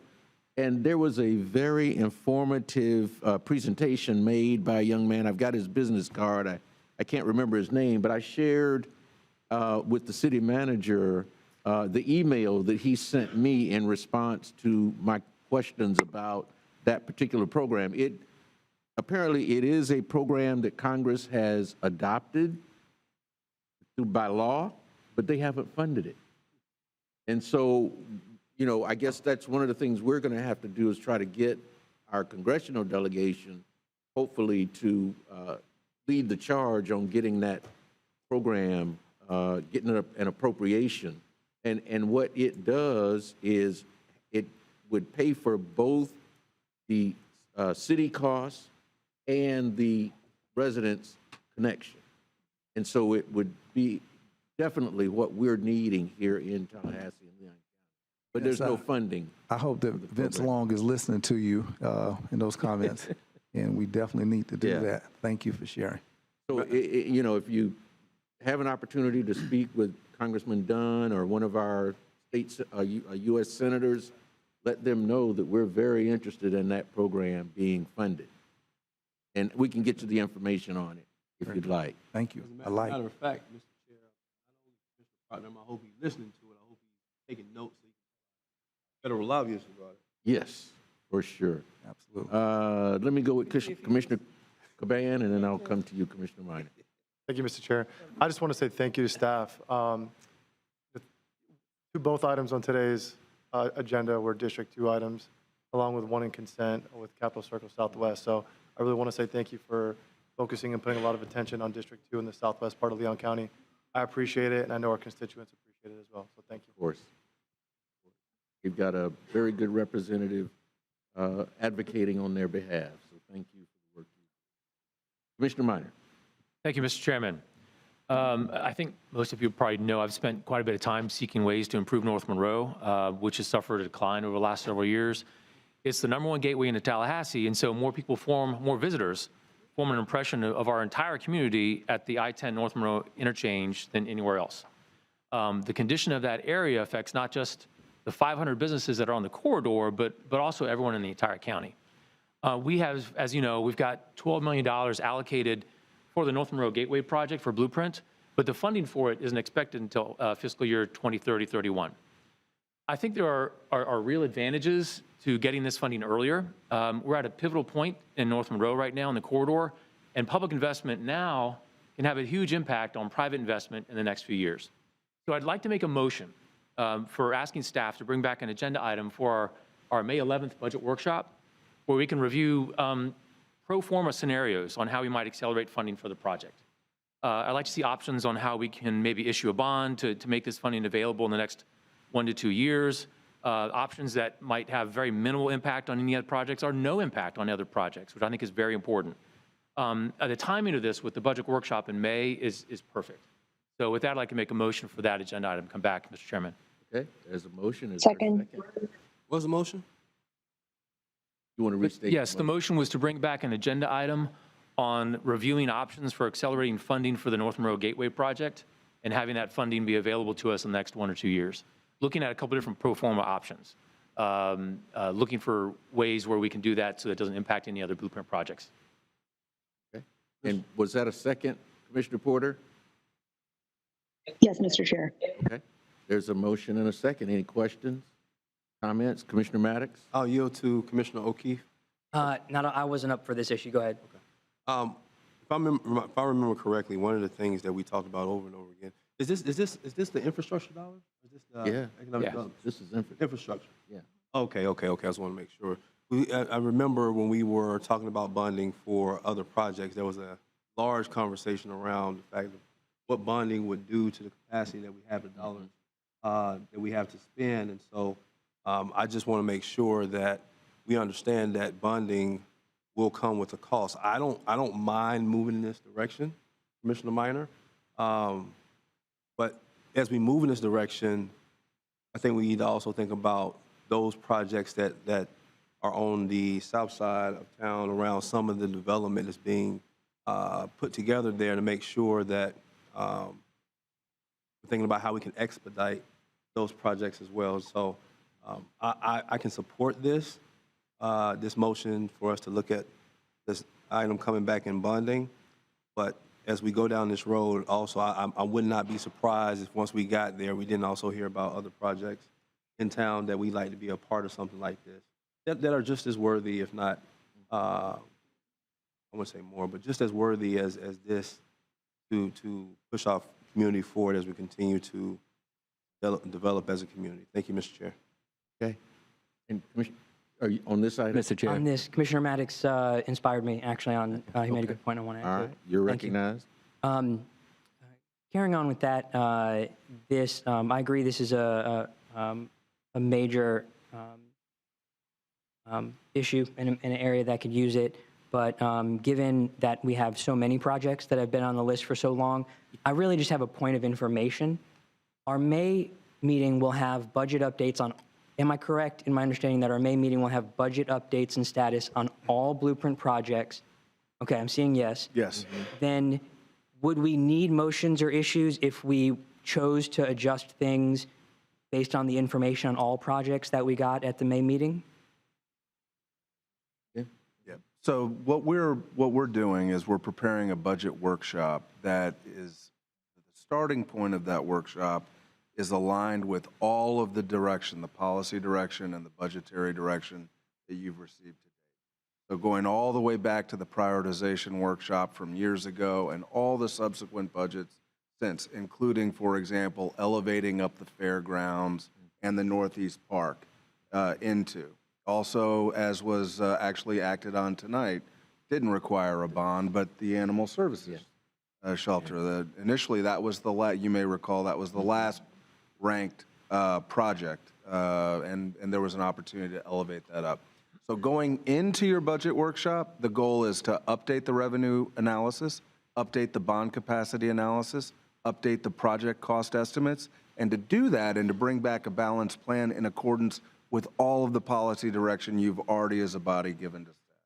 and there was a very informative presentation made by a young man. I've got his business card. I can't remember his name, but I shared with the city manager the email that he sent me in response to my questions about that particular program. Apparently, it is a program that Congress has adopted by law, but they haven't funded it. And so, you know, I guess that's one of the things we're going to have to do is try to get our congressional delegation, hopefully, to lead the charge on getting that program, getting an appropriation. And what it does is it would pay for both the city costs and the residents' connection. And so it would be definitely what we're needing here in Tallahassee and Leon County. But there's no funding. I hope that Vince Long is listening to you in those comments, and we definitely need to do that. Thank you for sharing. So, you know, if you have an opportunity to speak with Congressman Dunn or one of our states, U.S. senators, let them know that we're very interested in that program being funded. And we can get you the information on it if you'd like. Thank you. As a matter of fact, Mr. Chair, not only Mr. Proctor, I hope he's listening to it. I hope he's taking notes so he can federal lobbyists about it. Yes, for sure. Absolutely. Let me go with Commissioner Caban, and then I'll come to you, Commissioner Minor. Thank you, Mr. Chair. I just want to say thank you to staff. Both items on today's agenda were District 2 items, along with one in consent with Capital Circle Southwest. So I really want to say thank you for focusing and putting a lot of attention on District 2 in the southwest part of Leon County. I appreciate it, and I know our constituents appreciate it as well. So thank you. Of course. You've got a very good representative advocating on their behalf, so thank you for the work you do. Commissioner Minor. Thank you, Mr. Chairman. I think most of you probably know I've spent quite a bit of time seeking ways to improve North Monroe, which has suffered a decline over the last several years. It's the #1 gateway into Tallahassee, and so more visitors form an impression of our entire community at the I-10 North Monroe interchange than anywhere else. The condition of that area affects not just the 500 businesses that are on the corridor, but also everyone in the entire county. We have, as you know, we've got $12 million allocated for the North Monroe Gateway project for Blueprint, but the funding for it isn't expected until fiscal year 2030-31. I think there are real advantages to getting this funding earlier. We're at a pivotal point in North Monroe right now in the corridor, and public investment now can have a huge impact on private investment in the next few years. So I'd like to make a motion for asking staff to bring back an agenda item for our May 11th budget workshop, where we can review pro forma scenarios on how we might accelerate funding for the project. I'd like to see options on how we can maybe issue a bond to make this funding available in the next 1 to 2 years, options that might have very minimal impact on any other projects or no impact on other projects, which I think is very important. The timing of this with the budget workshop in May is perfect. So with that, I'd like to make a motion for that agenda item. Come back, Mr. Chairman. Okay, there's a motion. Is there a Second. What's the motion? You want to restate? Yes, the motion was to bring back an agenda item on reviewing options for accelerating funding for the North Monroe Gateway project and having that funding be available to us in the next 1 or 2 years. Looking at a couple different pro forma options, looking for ways where we can do that so that it doesn't impact any other Blueprint projects. Okay. And was that a second, Commissioner Porter? Yes, Mr. Chair. Okay. There's a motion and a second. Any questions, comments? Commissioner Maddox? I'll yield to Commissioner O'Keefe. I wasn't up for this issue. Go ahead. If I remember correctly, one of the things that we talked about over and over again, is this the infrastructure dollars? Is this the economic development? This is Infrastructure. Yeah. Okay. I just want to make sure. I remember when we were talking about bonding for other projects, there was a large conversation around the fact of what bonding would do to the capacity that we have, the dollars that we have to spend. And so I just want to make sure that we understand that bonding will come with a cost. I don't mind moving in this direction, Commissioner Minor. But as we move in this direction, I think we need to also think about those projects that are on the south side of town around some of the development that's being put together there to make sure that we're thinking about how we can expedite those projects as well. So I can support this motion for us to look at this item coming back in bonding. But as we go down this road, also, I would not be surprised if once we got there, we didn't also hear about other projects in town that we'd like to be a part of something like this, that are just as worthy, if not, I wouldn't say more, but just as worthy as this to push our community forward as we continue to develop as a community. Thank you, Mr. Chair. Okay. And Commissioner, are you on this item? Mr. Chair. On this, Commissioner Maddox inspired me, actually, on, he made a good point I want to add. All right, you're recognized. Carrying on with that, I agree this is a major issue in an area that could use it. But given that we have so many projects that have been on the list for so long, I really just have a point of information. Our May meeting will have budget updates on, am I correct in my understanding that our May meeting will have budget updates and status on all Blueprint projects? Okay, I'm seeing yes. Yes. Then would we need motions or issues if we chose to adjust things based on the information on all projects that we got at the May meeting? So what we're doing is we're preparing a budget workshop that is the starting point of that workshop is aligned with all of the direction, the policy direction and the budgetary direction that you've received today. So going all the way back to the prioritization workshop from years ago and all the subsequent budgets since, including, for example, elevating up the fairgrounds and the Northeast Park into. Also, as was actually acted on tonight, didn't require a bond, but the animal services shelter. Initially, that was you may recall, that was the last ranked project, and there was an opportunity to elevate that up. So going into your budget workshop, the goal is to update the revenue analysis, update the bond capacity analysis, update the project cost estimates, and to do that and to bring back a balanced plan in accordance with all of the policy direction you've already as a body given to staff.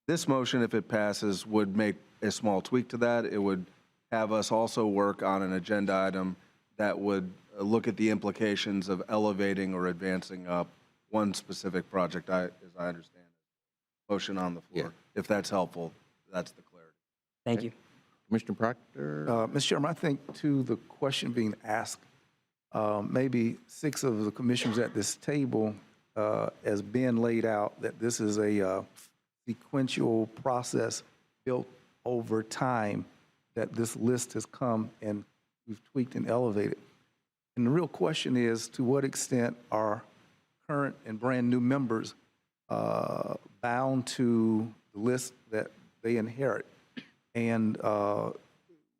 This motion, if it passes, would make a small tweak to that. It would have us also work on an agenda item that would look at the implications of elevating or advancing up one specific project, as I understand it. Motion on the floor. If that's helpful, that's the clarity. Thank you. Commissioner Proctor? Mr. Chairman, I think to the question being asked, maybe 6 of the commissioners at this table, as Ben laid out, that this is a sequential process built over time, that this list has come and we've tweaked and elevated. And the real question is, to what extent are current and brand new members bound to the list that they inherit? And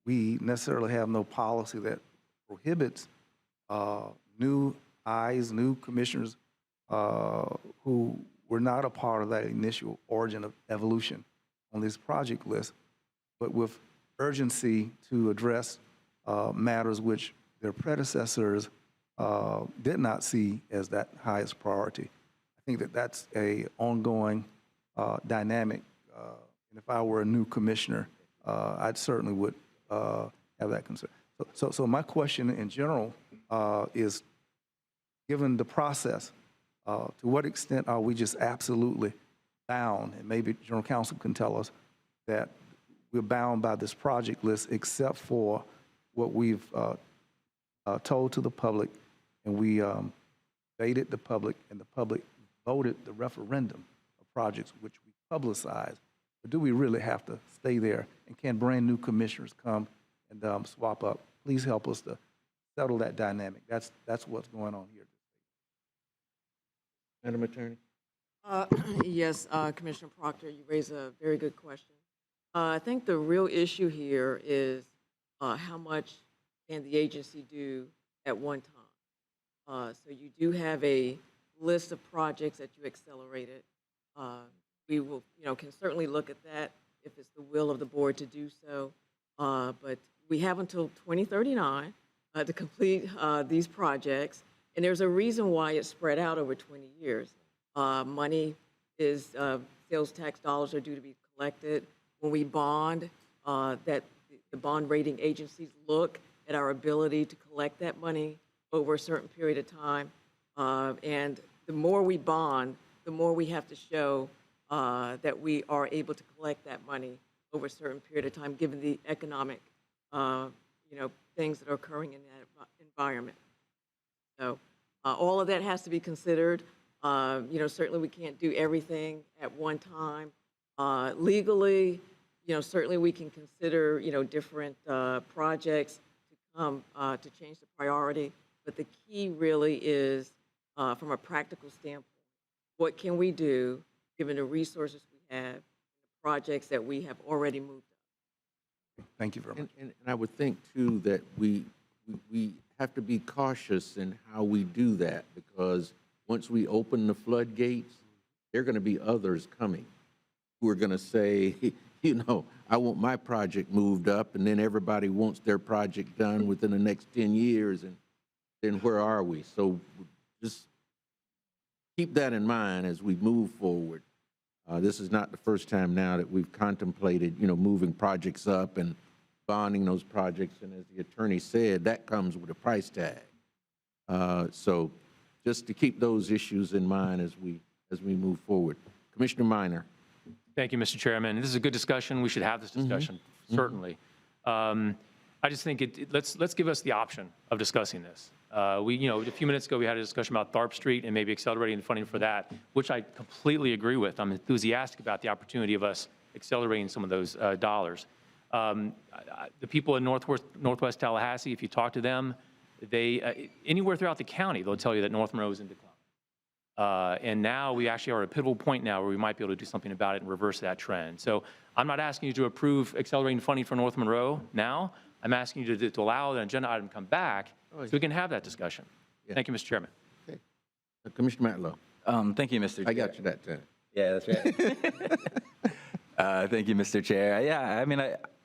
we necessarily have no policy that prohibits new eyes, new commissioners who were not a part of that initial origin of evolution on this project list, but with urgency to address matters which their predecessors did not see as that highest priority. I think that that's a ongoing dynamic. And if I were a new commissioner, I certainly would have that concern. So my question in general is, given the process, to what extent are we just absolutely bound, and maybe General Counsel can tell us, that we're bound by this project list except for what we've told to the public, and we baited the public, and the public voted the referendum of projects which we publicized. But do we really have to stay there? And can brand new commissioners come and swap up? Please help us to settle that dynamic. That's what's going on here. Madam Attorney? Yes, Commissioner Proctor, you raise a very good question. I think the real issue here is how much can the agency do at one time. So you do have a list of projects that you accelerated. We will, can certainly look at that if it's the will of the board to do so. But we have until 2039 to complete these projects. And there's a reason why it's spread out over 20 years. Money is, sales tax dollars are due to be collected. When we bond, that the bond rating agencies look at our ability to collect that money over a certain period of time. And the more we bond, the more we have to show that we are able to collect that money over a certain period of time, given the economic, things that are occurring in that environment. So all of that has to be considered. Certainly we can't do everything at one time. Legally, certainly we can consider, different projects to come to change the priority. But the key really is, from a practical standpoint, what can we do given the resources we have, the projects that we have already moved up? Thank you very much. And I would think, too, that we have to be cautious in how we do that, because once we open the floodgates, there are going to be others coming who are going to say, I want my project moved up, and then everybody wants their project done within the next 10 years, and then where are we? So just keep that in mind as we move forward. This is not the first time now that we've contemplated, moving projects up and bonding those projects, and as the attorney said, that comes with a price tag. So just to keep those issues in mind as we move forward. Commissioner Minor. Thank you, Mr. Chairman. This is a good discussion. We should have this discussion, certainly. I just think let's give us the option of discussing this. A few minutes ago, we had a discussion about Tharp Street and maybe accelerating the funding for that, which I completely agree with. I'm enthusiastic about the opportunity of us accelerating some of those dollars. The people in Northwest Tallahassee, if you talk to them, anywhere throughout the county, they'll tell you that North Monroe is in decline. And now we actually are at a pivotal point now where we might be able to do something about it and reverse that trend. So I'm not asking you to approve accelerating funding for North Monroe now. I'm asking you to allow the agenda item to come back so we can have that discussion. Yeah. Thank you, Mr. Chairman. Okay. Commissioner Matlow. Thank you, Mr. Chair. I got you that time. Yeah, that's right. Thank you, Mr. Chair. Yeah, I mean,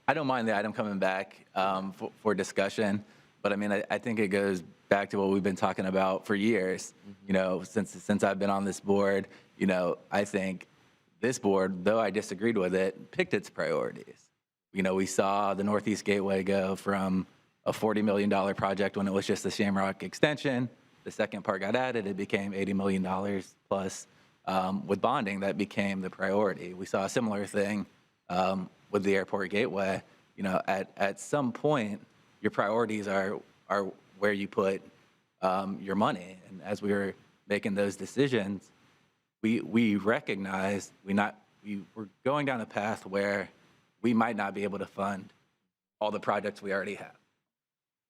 I don't mind the item coming back for discussion, but I mean, I think it goes back to what we've been talking about for years. You know, since I've been on this board, you know, I think this board, though I disagreed with it, picked its priorities. You know, we saw the Northeast Gateway go from a $40 million project when it was just the Shamrock extension. The second part got added, it became $80 million plus. With bonding, that became the priority. We saw a similar thing with the Airport Gateway. You know, at some point, your priorities are where you put your money. And as we were making those decisions, we recognized we're going down a path where we might not be able to fund all the projects we already have.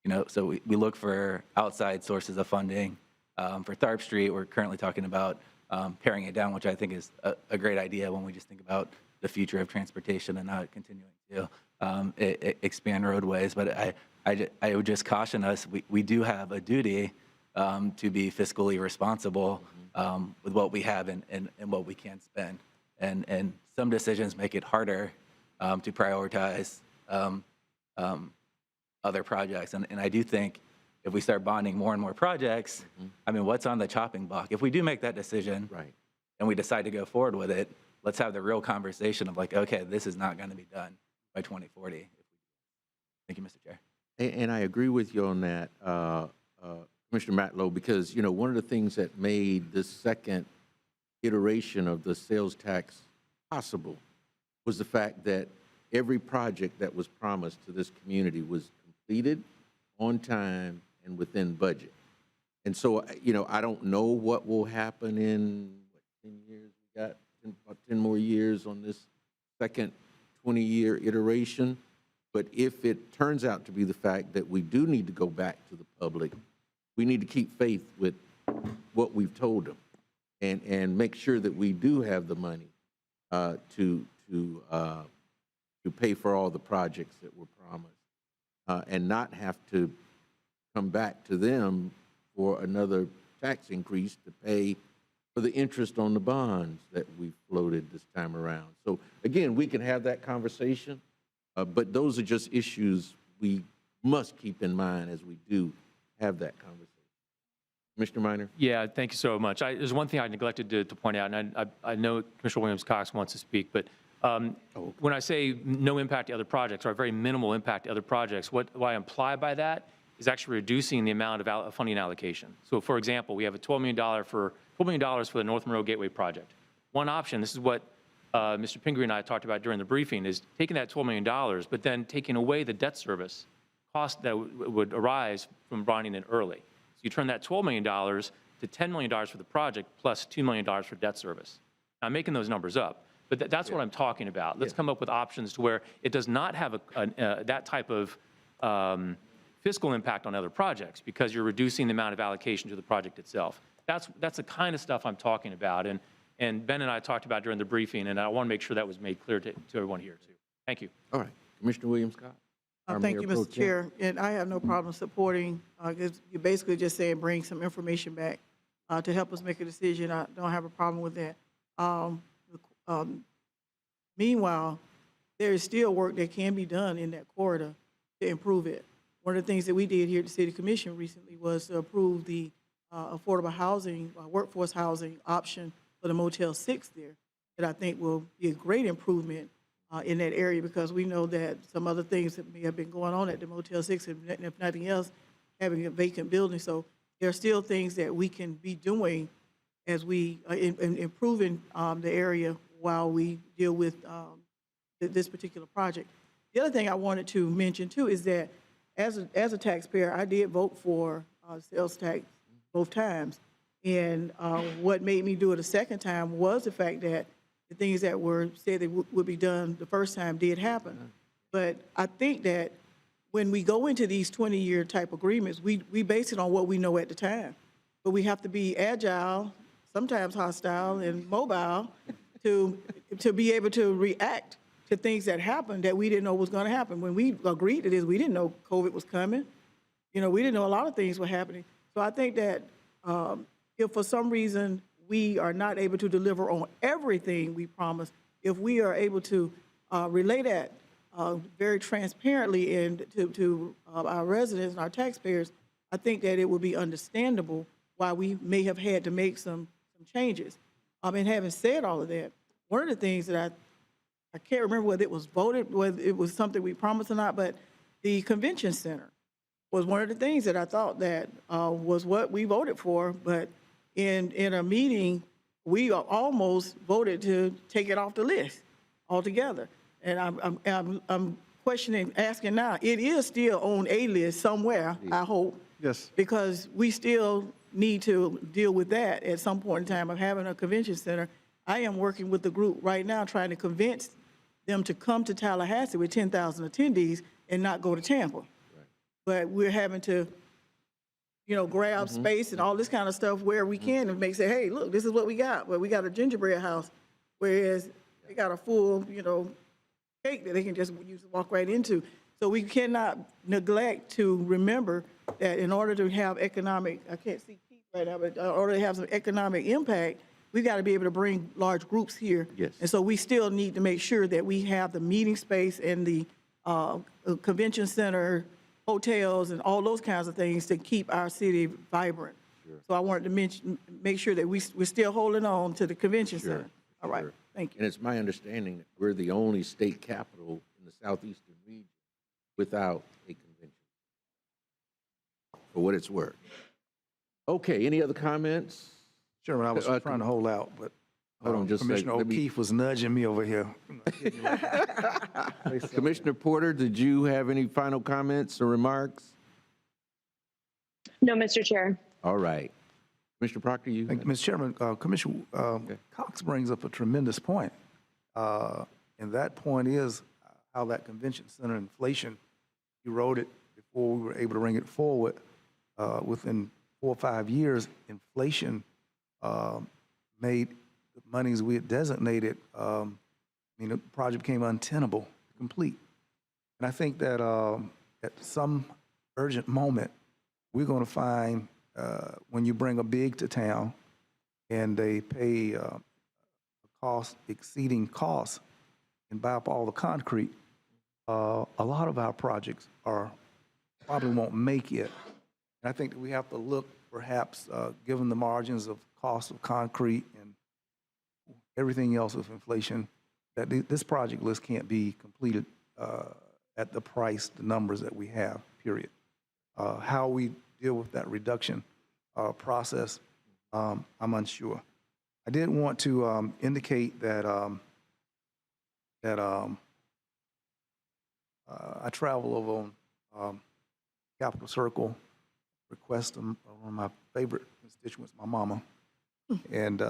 You know, so we look for outside sources of funding. For Tharp Street, we're currently talking about paring it down, which I think is a great idea when we just think about the future of transportation and not continuing to expand roadways. But I would just caution us, we do have a duty to be fiscally responsible with what we have and what we can spend. And some decisions make it harder to prioritize other projects. And I do think if we start bonding more and more projects, I mean, what's on the chopping block? If we do make that decision and we decide to go forward with it, let's have the real conversation of like, okay, this is not going to be done by 2040. Thank you, Mr. Chair. And I agree with you on that, Commissioner Matlow, because, you know, one of the things that made this second iteration of the sales tax possible was the fact that every project that was promised to this community was completed on time and within budget. And so, you know, I don't know what will happen in 10 years. We got about 10 more years on this second 20-year iteration. But if it turns out to be the fact that we do need to go back to the public, we need to keep faith with what we've told them and make sure that we do have the money to pay for all the projects that were promised and not have to come back to them for another tax increase to pay for the interest on the bonds that we floated this time around. So again, we can have that conversation, but those are just issues we must keep in mind as we do have that conversation. Commissioner Minor? Yeah, thank you so much. There's one thing I neglected to point out, and I know Commissioner Williams-Cox wants to speak, but when I say no impact to other projects or very minimal impact to other projects, what I imply by that is actually reducing the amount of funding allocation. So for example, we have a $12 million for the North Monroe Gateway project. One option, this is what Mr. Pingree and I talked about during the briefing, is taking that $12 million, but then taking away the debt service cost that would arise from bonding it early. So you turn that $12 million to $10 million for the project plus $2 million for debt service. Now, I'm making those numbers up, but that's what I'm talking about. Let's come up with options to where it does not have that type of fiscal impact on other projects because you're reducing the amount of allocation to the project itself. That's the kind of stuff I'm talking about. And Ben and I talked about during the briefing, and I want to make sure that was made clear to everyone here, too. Thank you. All right. Commissioner Williams-Cox? Thank you, Mr. Chair. And I have no problem supporting, because you're basically just saying bring some information back to help us make a decision. I don't have a problem with that. Meanwhile, there is still work that can be done in that corridor to improve it. One of the things that we did here at the City Commission recently was to approve the affordable housing, workforce housing option for the Motel 6 there, that I think will be a great improvement in that area, because we know that some other things that may have been going on at the Motel 6, and if nothing else, having a vacant building. So there are still things that we can be doing as we in improving the area while we deal with this particular project. The other thing I wanted to mention too is that as a taxpayer, I did vote for sales tax both times. And what made me do it a second time was the fact that the things that were said that would be done the first time did happen. But I think that when we go into these 20-year type agreements, we base it on what we know at the time. But we have to be agile, sometimes hostile and mobile to be able to react to things that happened that we didn't know was going to happen. When we agreed to this, we didn't know COVID was coming. You know, we didn't know a lot of things were happening. So I think that if for some reason we are not able to deliver on everything we promised, if we are able to relay that very transparently and to our residents and our taxpayers, I think that it would be understandable why we may have had to make some changes. And having said all of that, one of the things that I can't remember whether it was voted, whether it was something we promised or not, but the convention center was one of the things that I thought that was what we voted for. But in a meeting, we almost voted to take it off the list altogether. And I'm questioning, asking now, it is still on a list somewhere, I hope. Yes. Because we still need to deal with that at some point in time of having a convention center. I am working with the group right now trying to convince them to come to Tallahassee with 10,000 attendees and not go to Tampa. Right. But we're having to, grab space and all this kind of stuff where we can and say, hey, look, this is what we got. Well, we got a gingerbread house, whereas they got a full, cake that they can just walk right into. So we cannot neglect to remember that in order to have economic, I can't see Keith right now, but in order to have some economic impact, we've got to be able to bring large groups here. Yes. And so we still need to make sure that we have the meeting space and the convention center, hotels, and all those kinds of things to keep our city vibrant. Sure. So I wanted to make sure that we're still holding on to the convention center. All right, thank you. And it's my understanding that we're the only state capital in the southeastern region without a convention, for what it's worth. Okay, any other comments? Chairman, I was trying to hold out, but Hold on just a Commissioner second. O'Keefe was nudging me over here. Commissioner Porter, did you have any final comments or remarks? No, Mr. Chair. All right. Commissioner Proctor, you? Thank you, Mr. Chairman. Commissioner Cox brings up a tremendous point. And that point is how that convention center inflation eroded before we were able to bring it forward. Within 4 or 5 years, inflation made the monies we had designated, the project became untenable to complete. And I think that at some urgent moment, we're going to find when you bring a big to town and they pay a cost exceeding costs and buy up all the concrete, a lot of our projects probably won't make it. And I think that we have to look, perhaps, given the margins of cost of concrete and everything else with inflation, that this project list can't be completed at the price, the numbers that we have, period. How we deal with that reduction process, I'm unsure. I did want to indicate that I travel over on Capitol Circle, request one of my favorite constituents, my mama, and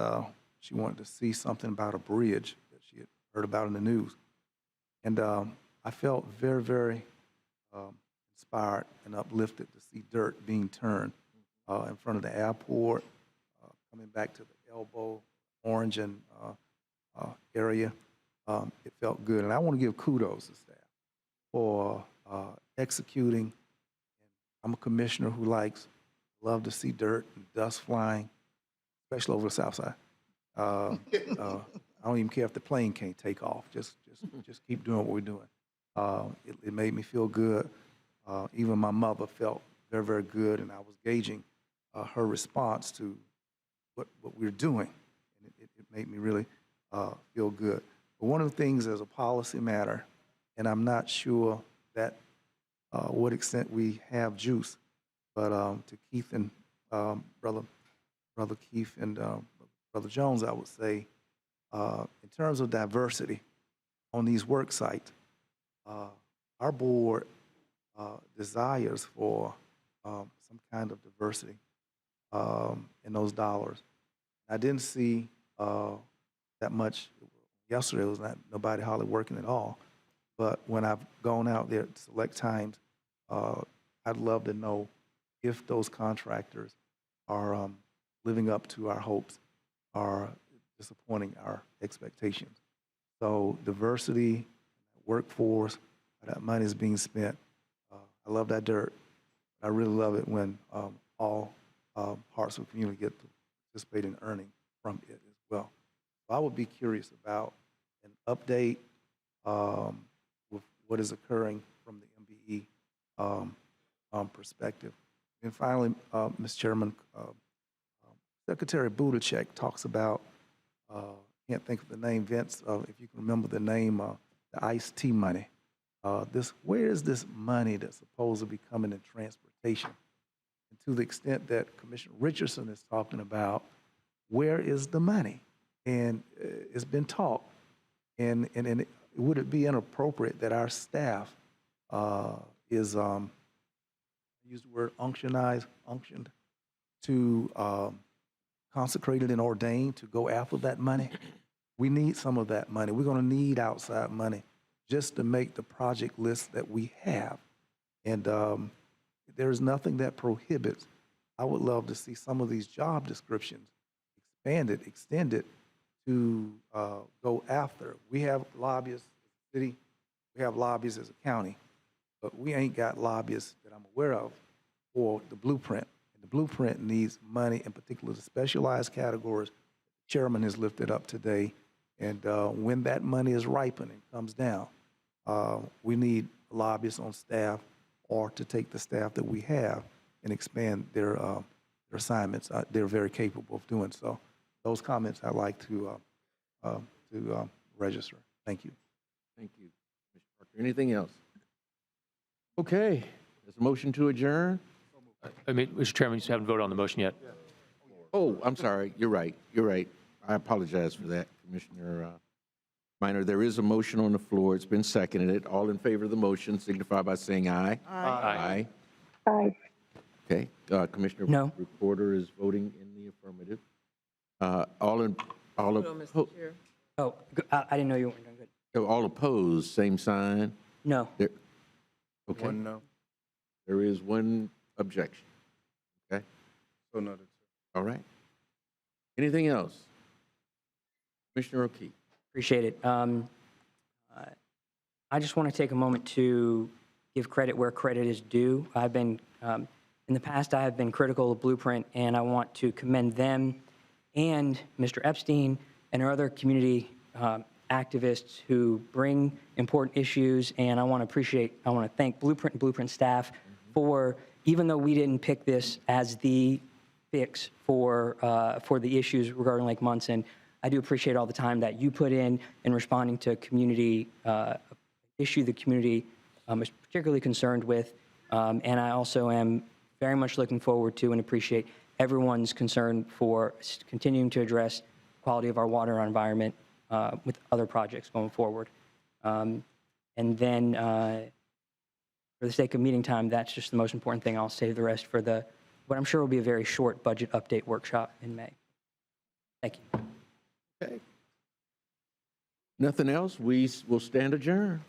she wanted to see something about a bridge that she had heard about in the news. And I felt very, very inspired and uplifted to see dirt being turned in front of the airport, coming back to the Elbow, Orange, and area. It felt good. And I want to give kudos to staff for executing. I'm a commissioner who love to see dirt and dust flying, especially over the south side. I don't even care if the plane can't take off. Just keep doing what we're doing. It made me feel good. Even my mother felt very, very good, and I was gauging her response to what we're doing. And it made me really feel good. But one of the things as a policy matter, and I'm not sure that what extent we have juice, but to Keith and Brother Keith and Brother Jones, I would say, in terms of diversity on these work sites, our board desires for some kind of diversity in those dollars. I didn't see that much. Yesterday was not nobody hardly working at all. But when I've gone out there at select times, I'd love to know if those contractors are living up to our hopes, are disappointing our expectations. So diversity, workforce, that money is being spent. I love that dirt. I really love it when all parts of the community get to participate in earning from it as well. So I would be curious about an update with what is occurring from the MBE perspective. And finally, Mr. Chairman, Secretary Buttigieg talks about, can't think of the name, Vince, if you can remember the name, the iced tea money. Where is this money that's supposed to be coming in transportation? And to the extent that Commissioner Richardson is talking about, where is the money? And it's been taught. And would it be inappropriate that our staff is, use the word unctioned to consecrated and ordained to go after that money? We need some of that money. We're going to need outside money just to make the project list that we have. And there's nothing that prohibits. I would love to see some of these job descriptions expanded, extended to go after. We have lobbyists as a city, we have lobbyists as a county, but we ain't got lobbyists that I'm aware of for the blueprint. And the blueprint needs money, in particular the specialized categories the chairman has lifted up today. And when that money is ripened and comes down, we need lobbyists on staff or to take the staff that we have and expand their assignments. They're very capable of doing so. Those comments I'd like to register. Thank you. Thank you, Mr. Parker. Anything else? Okay, there's a motion to adjourn. I mean, Mr. Chairman, you haven't voted on the motion yet. Oh, I'm sorry. You're right. You're right. I apologize for that, Commissioner Minor. There is a motion on the floor. It's been seconded. All in favor of the motion signify by saying aye. Aye. Aye. Okay. Commissioner No. Reporter is voting in the affirmative. All Hold on, Mr. Chair. Oh, I didn't know you weren't doing good. all opposed, same sign. No. There, okay. One no. There is one objection. Okay. So noted. All right. Anything else? Commissioner O'Keefe. Appreciate it. I just want to take a moment to give credit where credit is due. I've been, in the past, I have been critical of Blueprint, and I want to commend them and Mr. Epstein and our other community activists who bring important issues. And I want to thank Blueprint and Blueprint staff for, even though we didn't pick this as the fix for the issues regarding Lake Munson, I do appreciate all the time that you put in responding to community issue the community is particularly concerned with. And I also am very much looking forward to and appreciate everyone's concern for continuing to address quality of our water and our environment with other projects going forward. And then for the sake of meeting time, that's just the most important thing. I'll save the rest for what I'm sure will be a very short budget update workshop in May. Thank you. Okay. Nothing else? We will stand adjourned.